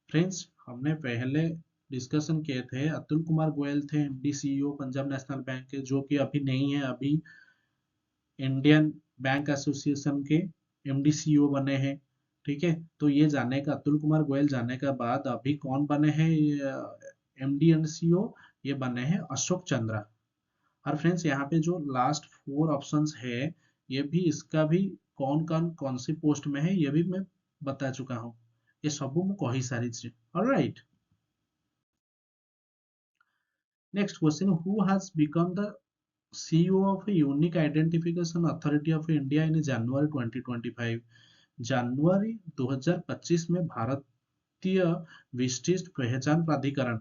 फ्रेंड्स हमने पहले डिस्कशन किए थे, अतुल कुमार गोयल थे MD CEO Punjab national bank के, जो कि अभी नहीं है, अभी इंडियन बैंक एसोसिएशन के एमडी सीईओ बने हैं। ठीक है। तो ये जाने का, अतुल कुमार गोयल जाने के बाद अभी कौन बने हैं एमडी एंड सीईओ, ये बने हैं अशोक चंद्रा। और फ्रेंड्स यहाँ पे जो लास्ट 4 ऑप्शंस है, ये भी इसका भी कौन कौन कौन सी पोस्ट में है ये भी मैं बता चुका हूँ। ये सब मैं कही सारी चीज। Alright. Next question, who has become the CEO of Unique Identification Authority of India in January 2025। जनवरी 2025 में भारतीय विशिष्ट पहचान प्राधिकरण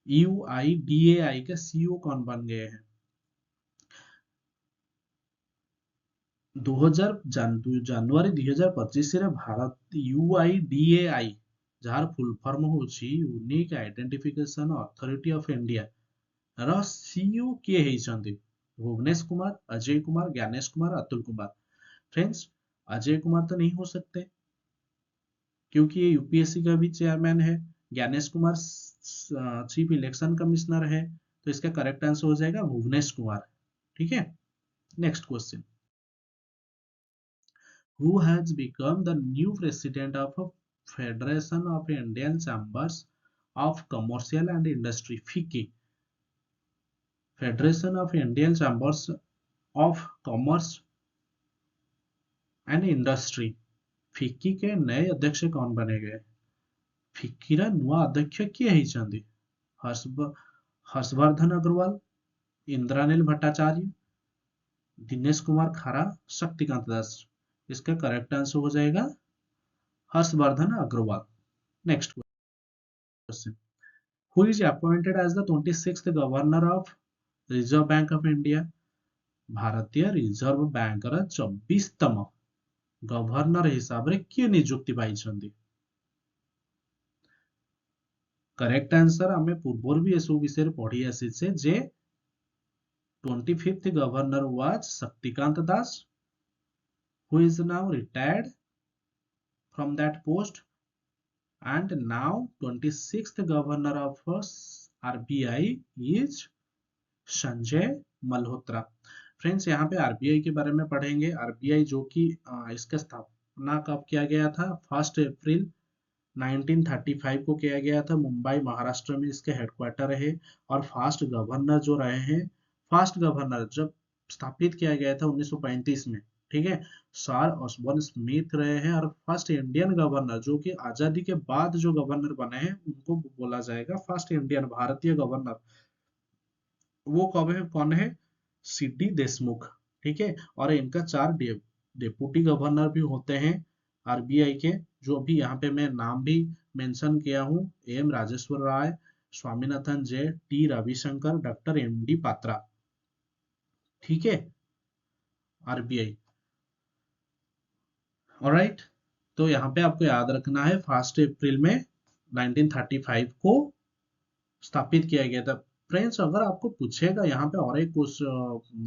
UIDAI के CEO कौन बन गए हैं। जनवरी 2025 रे भारत UIDAI जार फुल फॉर्म होची unique identification authority of India ର सीईओ किए ହେଇଛନ୍ତି। भुवनेश कुमार, अजय कुमार, ज्ञानेश कुमार, अतुल कुमार। फ्रेंड्स अजय कुमार तो नहीं हो सकते क्योंकि ये यूपीएससी का भी चेयरमैन है। Gyanesh Kumar chief election commissioner है। तो इसका करेक्ट आंसर हो जाएगा भुवनेश कुमार। ठीक है। Next question, who has become the new president of federation of Indian chambers of commercial and industry FICCI. Federation of Indian chambers of commerce and industry FICCI के नए अध्यक्ष कौन बने गए। फिक्कीर नुआ अध्यक्ष किए ହେଇଛନ୍ତି। हर्षवर्धन अग्रवाल, इंद्रानील भट्टाचार्य, दिनेश कुमार खारा, शक्तिकांत दास। इसका करेक्ट आंसर हो जाएगा Harshvardhan Agarwal. Next question, who is appointed as the 26th governor of reserve bank of India. भारतीय रिजर्व बैंक 24तम गवर्नर हिसाब रे किए नियुक्ति पाइछंती। करेक्ट आंसर आमे पूर्वर भी एसो विषय पढ़ी आसीछे जे 25th governor was Shaktikant Das, who is now retired from that post, and now 26th governor of RBI is Sanjay Malhotra. Friends यहाँ पे आरबीआई के बारे में पढ़ेंगे। आरबीआई जो कि इसका स्थापना कब किया गया था, 1 अप्रैल 1935 को किया गया था। मुंबई महाराष्ट्र में इसके हेडक्वार्टर है। और फास्ट गवर्नर जो रहे हैं, फास्ट गवर्नर जब स्थापित किया गया था 1935 में, ठीक है, सर ऑसबर्न स्मिथ रहे हैं। और फर्स्ट इंडियन गवर्नर जो कि आजादी के बाद जो गवर्नर बने हैं उनको बोला जाएगा फर्स्ट इंडियन भारतीय गवर्नर। वो कब है, कौन है, सीडी देशमुख। ठीक है। और इनका 4 डेप्यूटी गवर्नर भी होते हैं आरबीआई के, जो भी यहाँ पे मैं नाम भी मेंशन किया हूँ, एम राजेश्वर राय, Swaminathan J, T Ravishankar, doctor M D Patra. ठीक है। आरबीआई। ऑलराइट। तो यहाँ पे आपको याद रखना है 1 अप्रैल में 1935 को स्थापित किया गया था। फ्रेंड्स अगर आपको पूछेगा यहाँ पे और एक कुछ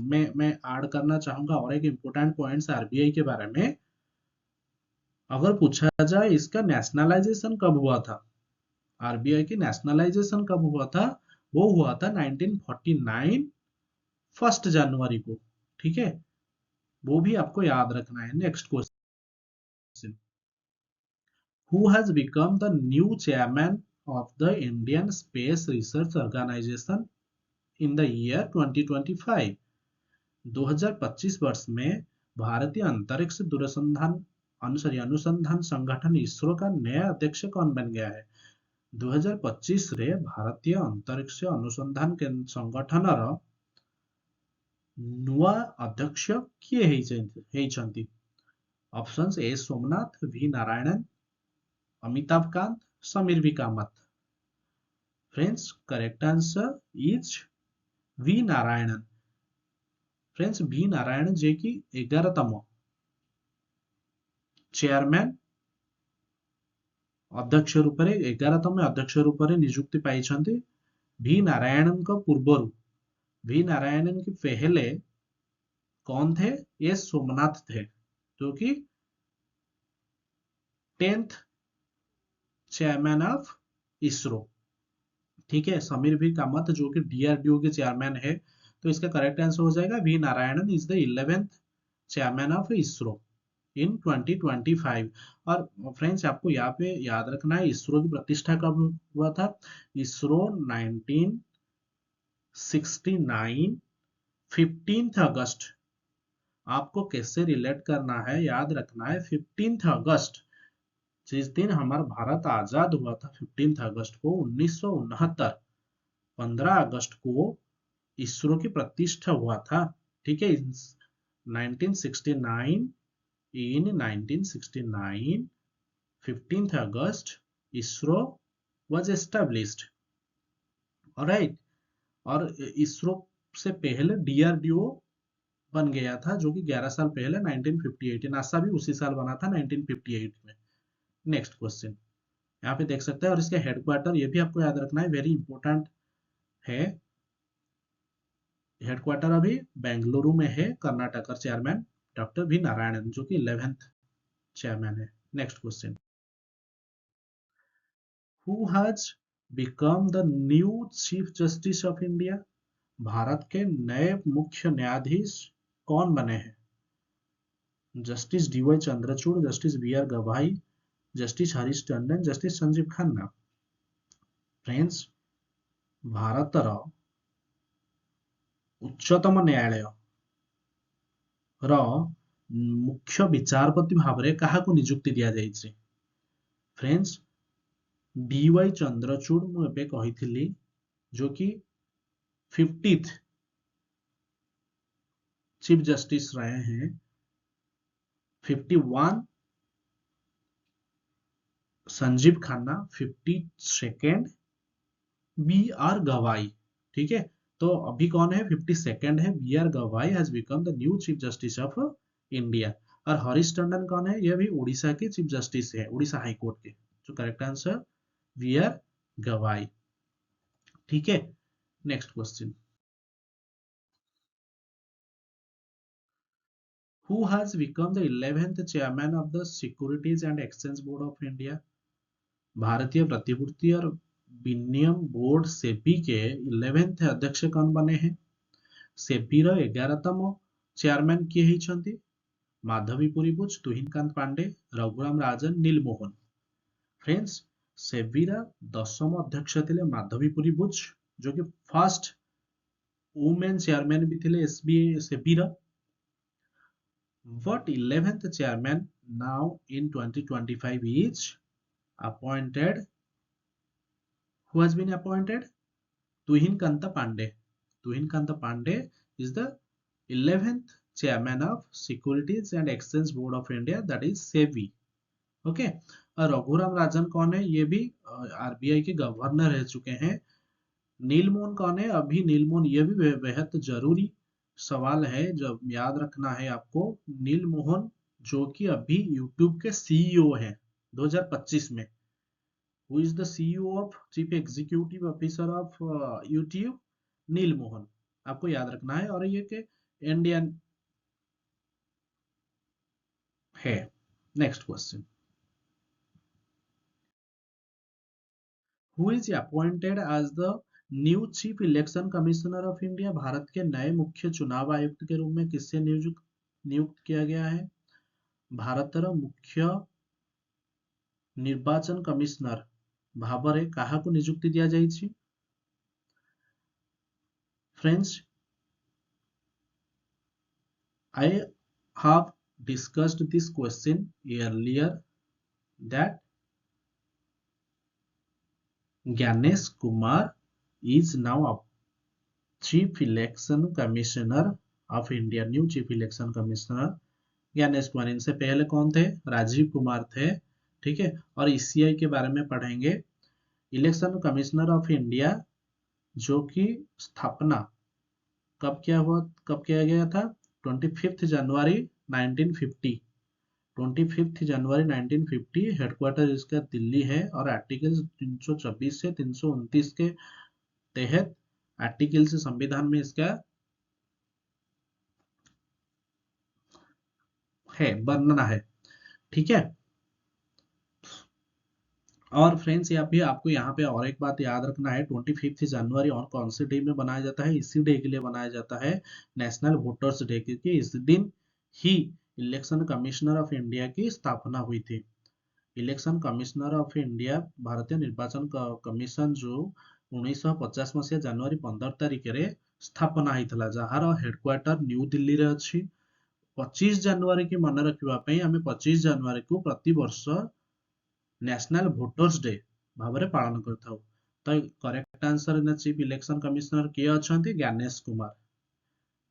मैं ऐड करना चाहूंगा और एक इम्पोर्टेंट पॉइंट्स आरबीआई के बारे में। अगर पूछा जाए इसका नेशनलाइजेशन कब हुआ था, आरबीआई की नेशनलाइजेशन कब हुआ था, वो हुआ था 1949 1 जनवरी को। ठीक है। वो भी आपको याद रखना है। Next question, who has become the new chairman of the Indian Space Research Organization in the year 2025। 2025 वर्ष में भारतीय अंतरिक्ष दूरसंधान अनुसंधान संगठन इसरो का नया अध्यक्ष कौन बन गया है। 2025 रे भारतीय अंतरिक्ष अनुसंधान संगठन रो नुआ अध्यक्ष किए हेइछंती? Options A Somanath, V Narayanan, Amitabh Kant, Sameer V Kamat. Friends, correct answer is V Narayanan. Friends, V Narayanan जे कि 11तम चेयरमैन अध्यक्ष रूप में 11तम अध्यक्ष रूप में नियुक्ति पाई। वी नारायणन को पूर्वर वी नारायणन के पहले कौन थे? ये सोमनाथ थे, जो कि 10th चेयरमैन ऑफ इसरो। ठीक है, समीर वी कामत जो कि डीआरडीओ के चेयरमैन है। तो इसका करेक्ट आंसर हो जाएगा V Narayanan is the 11th chairman of ISRO in 2025। और फ्रेंड्स, आपको यहाँ पे याद रखना है इसरो की प्रतिष्ठा कब हुआ था। इसरो 1969 15th अगस्त। आपको कैसे रिलेट करना है, याद रखना है 15th अगस्त, जिस दिन हमारा भारत आजाद हुआ था 15th अगस्त को 1969, 15 अगस्त को इसरो की प्रतिष्ठा हुआ था। ठीक है, 1969 इन 1969 15th August ISRO was established। Alright. और इसरो से पहले डीआरडीओ बन गया था, जो कि 11 साल पहले 1958। नासा भी उसी साल बना था 1958 में। नेक्स्ट क्वेश्चन यहाँ पे देख सकते हैं, और इसके हेडक्वार्टर ये भी आपको याद रखना है, वेरी इंपॉर्टेंट है। हेडक्वार्टर अभी बेंगलुरु में है। Karnataka chairman doctor V Narayanan, जो कि 11th चेयरमैन है। Next question, who has become the new chief justice of India? Bharat के नए मुख्य न्यायाधीश कौन बने हैं? Justice D Y Chandrachud, justice B R Gavai, justice Harish Tandon, justice Sanjiv Khanna. Friends, भारतर उच्चतम न्यायालय ର मुख्य विचारपति भाव में क्या नियुक्ति दि जाइए? फ्रेंड्स, डीवाई चंद्रचूड़ मुझे कही, जो कि 50th चीफ जस्टिस रहे हैं। 51 Sanjeev Khanna, 52nd B R गवाई। ठीक है, तो अभी कौन है? 52nd है बी आर गवाई has become the new chief justice of India. और हरीश टंडन कौन है? ये भी उड़ीसा के चीफ जस्टिस है, उड़ीसा हाई कोर्ट के। जो करेक्ट आंसर बी आर गवाई। ठीक है, next question, who has become the 11th chairman of the securities and exchange board of India? भारतीय प्रतिभूति और विनिमय बोर्ड सेबी के 11th अध्यक्ष कौन बने हैं? सेबी रो 11तम चेयरमैन किए होइछंती? माधवीपुरी बुच, तुहिनकांत पांडे, रघुराम राजन, नीलमोहन। फ्रेंड्स, सेबी रा 10म अध्यक्ष थिले माधवीपुरी बुच, जो कि फर्स्ट वुमेन चेयरमैन भी थिले एसबीआई सेबी रा। But 11th chairman now in 2025 is appointed. Who has been appointed? Tuhin Kanta Pandey. Tuhin Kanta Pandey is the 11th chairman of Securities and Exchange Board of India, that is SEBI। Okay, और रघुराम राजन कौन है? ये भी RBI के governor रह चुके हैं। नीलमोहन कौन है? अभी नीलमोहन, ये भी बेहद जरूरी सवाल है, जब याद रखना है आपको। नीलमोहन जो कि अभी यूट्यूब के सीईओ हैं 2025 में। Who is the CEO of, chief executive officer of YouTube? Neal Mohan, आपको याद रखना है। और ये के इंडियन है। Next question, who is appointed as the new chief election commissioner of India? Bharat के नए मुख्य चुनाव आयुक्त के रूप में किससे नियुक्त किया गया है? भारतर मुख्य निर्वाचन कमिश्नर भाବରେ କାହାକୁ ନିଯୁକ୍ତି ଦିଆଯାଇଛି? Friends, I have discussed this question earlier, that Gyanesh Kumar is now chief election commissioner of India, new chief election commissioner Gyanesh Kumar. इनसे पहले कौन थे? राजीव कुमार थे। ठीक है, और ईसीआई के बारे में पढ़ेंगे। इलेक्शन कमिश्नर ऑफ इंडिया जो कि स्थापना कब किया गया था? 25 जनवरी 1950। 25 जनवरी 1950 हेडक्वार्टर इसका दिल्ली है, और आर्टिकल 326 से 329 के तहत आर्टिकल से संविधान में इसका है वर्णना है। ठीक है, और फ्रेंड्स यहाँ पे आपको यहाँ पे और एक बात याद रखना है, 25 जनवरी और कौन से डे में बनाया जाता है? इसी डे के लिए बनाया जाता है, नेशनल वोटर्स डे, क्योंकि इस दिन ही इलेक्शन कमिश्नर ऑफ इंडिया की स्थापना हुई थी। इलेक्शन कमिश्नर ऑफ इंडिया भारतीय निर्वाचन कमिशन जो 1950 मसीहा ଜାନୁଆରୀ 15 ତାରିଖରେ ସ୍ଥାପନା ହେଇଥିଲା, ଯାହାର ହେଡକ୍ୱାର୍ଟର ନ୍ୟୁ ଦିଲ୍ଲୀରେ ଅଛି। 25 ଜାନୁଆରୀ କି ମନେ ରଖିବା ପାଇଁ ଆମେ 25 ଜାନୁଆରୀ କୁ ପ୍ରତିବର୍ଷ ନ୍ୟାସନାଲ ଭୋଟର୍ସ ଡେ ଭାବରେ ପାଳନ କରିଥାଉ। ତ କରେକ୍ଟ ଆନ୍ସର ଇନ ଚିଫ୍ ଇଲେକ୍ସନ କମିଶନର କିଏ ଅଛନ୍ତି? Gyanesh Kumar.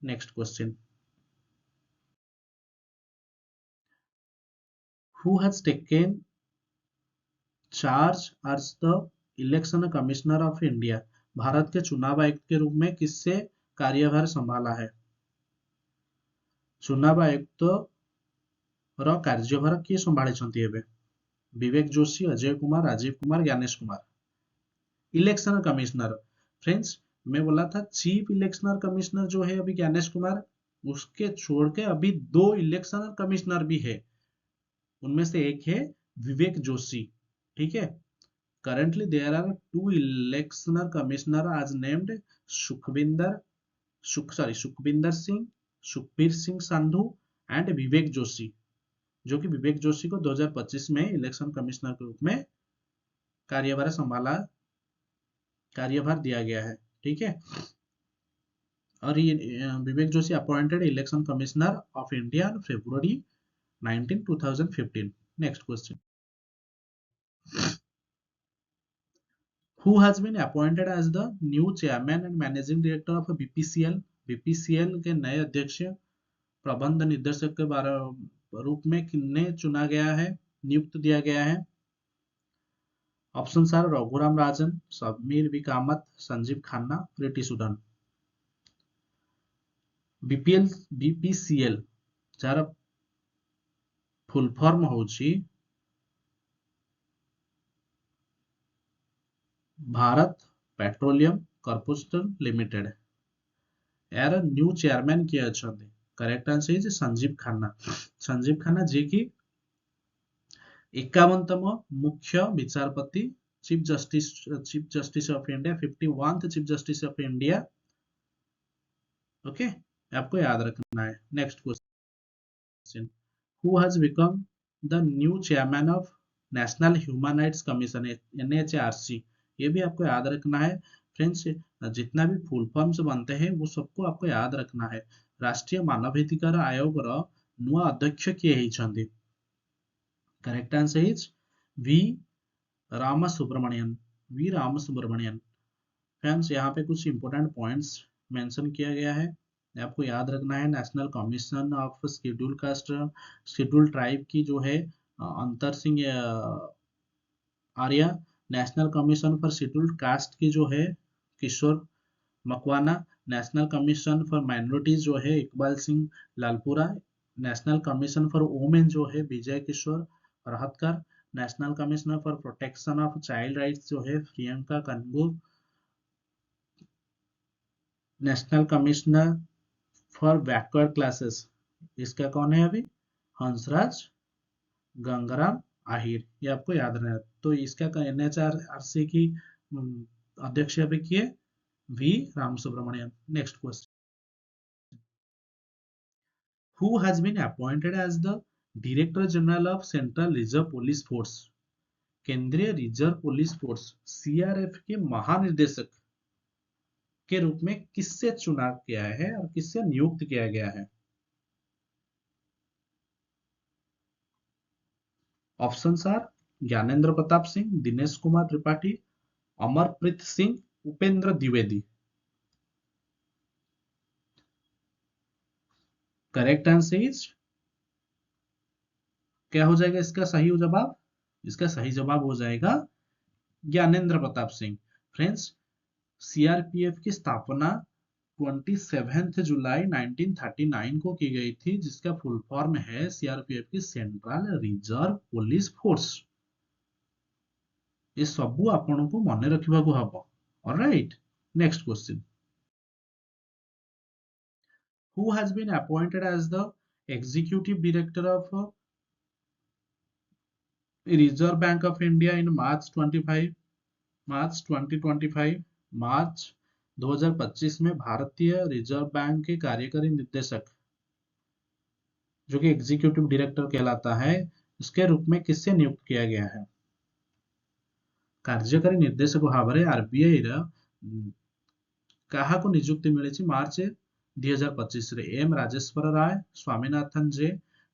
Next question, who has taken charge as the election commissioner of India, Bharat के चुनाव आयुक्त के रूप में किससे कार्यभार संभाला है? चुनाव आयुक्त ର କାର୍ଯ୍ୟଭାର କିଏ ସମ୍ଭାଳିଛନ୍ତି ଏବେ? Vivek Joshi, Ajay Kumar, Rajiv Kumar, Gyanesh Kumar. Election commissioner friends, मैं बोला था चीफ इलेक्शनर कमिश्नर जो है अभी ज्ञानेश कुमार, उसके छोड़ के अभी 2 इलेक्शनर कमिश्नर भी है। उनमें से एक है विवेक जोशी। ठीक है, currently there are 2 electional commissioner as named Sukhwinder Singh, Sukhbir Singh Sandhu and Vivek Joshi, जो कि विवेक जोशी को 2025 में इलेक्शन कमिश्नर के रूप में कार्यभार दिया गया है। ठीक है, और ये Vivek Joshi appointed election commissioner of India February 19, 2015। Next question, who has been appointed as the new chairman and managing director of BPCL? BPCL के नए अध्यक्ष प्रबंध निदेशक के रूप में किन्हें चुना गया है, नियुक्त दिया गया है? Option are Raghuram Rajan, Sameer B Kamat, Sanjiv Khanna, Preeti Sudan. BPCL जार फुल फॉर्म होची भारत पेट्रोलियम कॉर्पोरेशन लिमिटेड। यार न्यू चेयरमैन किए अछंती, correct answer is Sanjiv Khanna. Sanjiv Khanna जे कि 51तम मुख्य विचारपति, chief justice of India, 51th chief justice of India. Okay, आपको याद रखना है। Next question, who has become the new chairman of national human rights commission, NHRC? ये भी आपको याद रखना है फ्रेंड्स। जितना भी फुल फॉर्म्स बनते हैं वो सबको आपको याद रखना है। राष्ट्रीय मानवाधिकार आयोग रो नुआ अध्यक्ष किए होइछंती? Correct answer is V Ramasubramanian. V Ramasubramanian. Friends, यहाँ पे कुछ इंपोर्टेंट पॉइंट्स मेंशन किया गया है, आपको याद रखना है। National commission of schedule caste, schedule tribe की जो है Antar Singh Arya. National commission for scheduled caste की जो है Kishore Makwana. National commission for minorities जो है Iqbal Singh Lalpura. National commission for women जो है Vijay Kishore Rahatkar. National commissioner for protection of child rights जो है Priyanka Kanungo. National commissioner for backward classes, इसका कौन है अभी? हंसराज गंगाराम आहिर। ये आपको याद रहना है। तो इसका NHRC की अध्यक्ष अभी किए V Ramasubramanian. Next question, who has been appointed as the director general of central reserve police force? केंद्रीय रिजर्व पुलिस फोर्स CRF के महानिदेशक के रूप में किससे चुना गया है और किससे नियुक्त किया गया है? Option are Gyanendra Pratap Singh, Dinesh Kumar Tripathi, Amarpreet Singh, Upendra Dwivedi. Correct answer is, क्या हो जाएगा इसका सही जवाब? इसका सही जवाब हो जाएगा ज्ञानेंद्र प्रताप सिंह। फ्रेंड्स, सीआरपीएफ की स्थापना 27 जुलाई 1939 को की गई थी, जिसका फुल फॉर्म है सीआरपीएफ की सेंट्रल रिजर्व पुलिस फोर्स। ये सबू आपको मन रखा हम। Alright, next question. Who has been appointed as the executive director of Reserve Bank of India in March 2025? मार्च 2025 में भारतीय रिजर्व बैंक के कार्यकारी निर्देशक, जो कि एग्जीक्यूटिव डायरेक्टर कहलाता है, उसके रूप में किससे नियुक्त किया गया है? कार्यकारी निर्देशक भाव में आरबीआई क्या नियुक्ति मिली मार्च 2025 रे? एम राजेश्वर राय, स्वामीनाथन जे,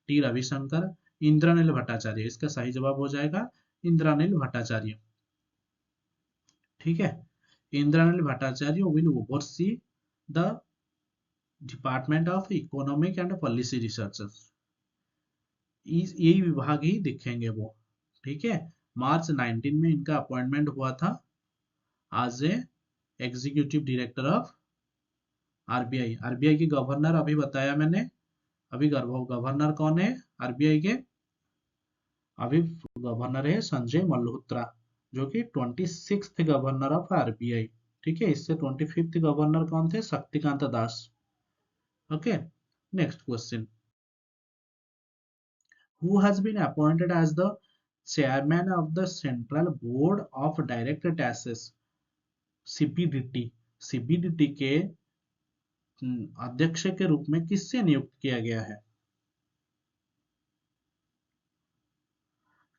टी रविशंकर, इंद्रनील भट्टाचार्य। इसका सही जवाब हो जाएगा इंद्रनील भट्टाचार्य। ठीक है, Indranil Bhattacharya will oversee the department of economic and policy research. यही विभाग ही दिखेंगे वो। ठीक है, मार्च 19 में इनका अपॉइंटमेंट हुआ था as a executive director of RBI. RBI के गवर्नर अभी बताया मैंने। अभी गवर्नर कौन है आरबीआई के? अभी गवर्नर है संजय मल्होत्रा, जो कि 26th गवर्नर ऑफ आरबीआई। ठीक है, इससे 25th गवर्नर कौन थे? Shaktikanta Das. Okay, next question. Who has been appointed as the chairman of the Central Board of Direct Taxes, CBDT? CBDT के अध्यक्ष के रूप में किससे नियुक्त किया गया है?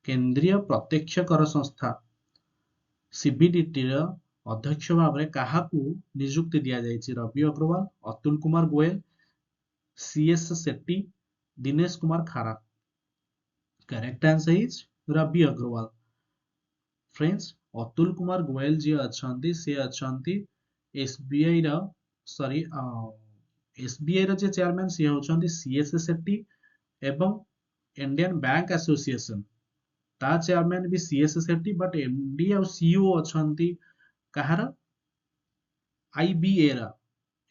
केंद्रीय प्रत्यक्ष कर संस्था सीबीडीटी अध्यक्ष भाव में क्या नियुक्ति दि जाएगी? Ravi Agarwal, Atul Kumar Goyal, CS Setty, Dinesh Kumar Khara. Correct answer is Ravi Agarwal. Friends, Atul Kumar Goyal ji अच्छी से अच्छी एसबीआई सॉरी एसबीआई रो जे चेयरमैन सी होचंदी सीएस सेट्टी एवं इंडियन बैंक एसोसिएशन ता चेयरमैन भी सीएस सेट्टी, बट एमडी और सीईओ अच्छी कहार? आईबीए रा,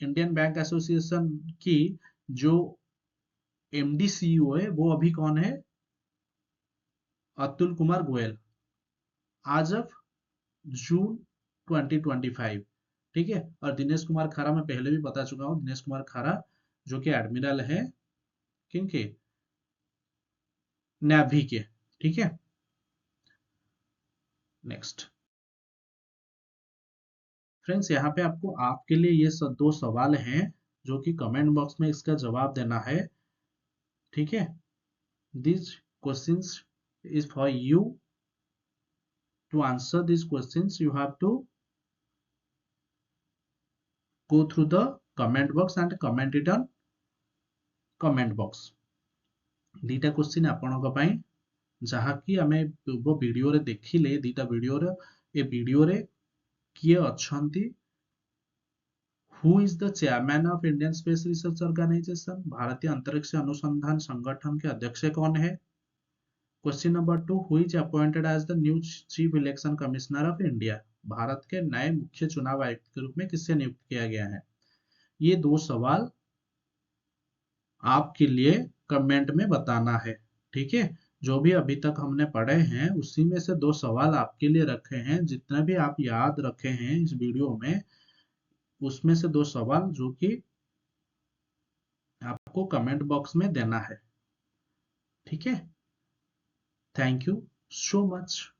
इंडियन बैंक एसोसिएशन की जो एमडी सीईओ है वो अभी कौन है? अतुल कुमार गोयल, आज ऑफ जून 2025। ठीक है, और दिनेश कुमार खारा मैं पहले भी बता चुका हूं। दिनेश कुमार खारा जो कि एडमिरल है किनके? नेवी के। ठीक है, नेक्स्ट। फ्रेंड्स, यहाँ पे आपके लिए ये दो सवाल हैं जो कि कमेंट बॉक्स में इसका जवाब देना है। ठीक है, this questions is for you. To answer this questions you have to go through the comment box and comment it on comment box। दीटा क्वेश्चन आपनका पई जहा कि हमें पूर्व वीडियो रे देखिले, दीटा वीडियो रे ए वीडियो रे किए अछंती? Who is the chairman of Indian space research organisation? भारतीय अंतरिक्ष अनुसंधान संगठन के अध्यक्ष कौन है? Question number 2, who is appointed as the new chief election commissioner of India? Bharat के नए मुख्य चुनाव आयुक्त के रूप में किससे नियुक्त किया गया है? ये दो सवाल आपके लिए कमेंट में बताना है। ठीक है, जो भी अभी तक हमने पढ़े हैं उसी में से दो सवाल आपके लिए रखे हैं। जितना भी आप याद रखे हैं इस वीडियो में, उसमें से दो सवाल जो कि आपको कमेंट बॉक्स में देना है। ठीक है, थैंक यू सो मच।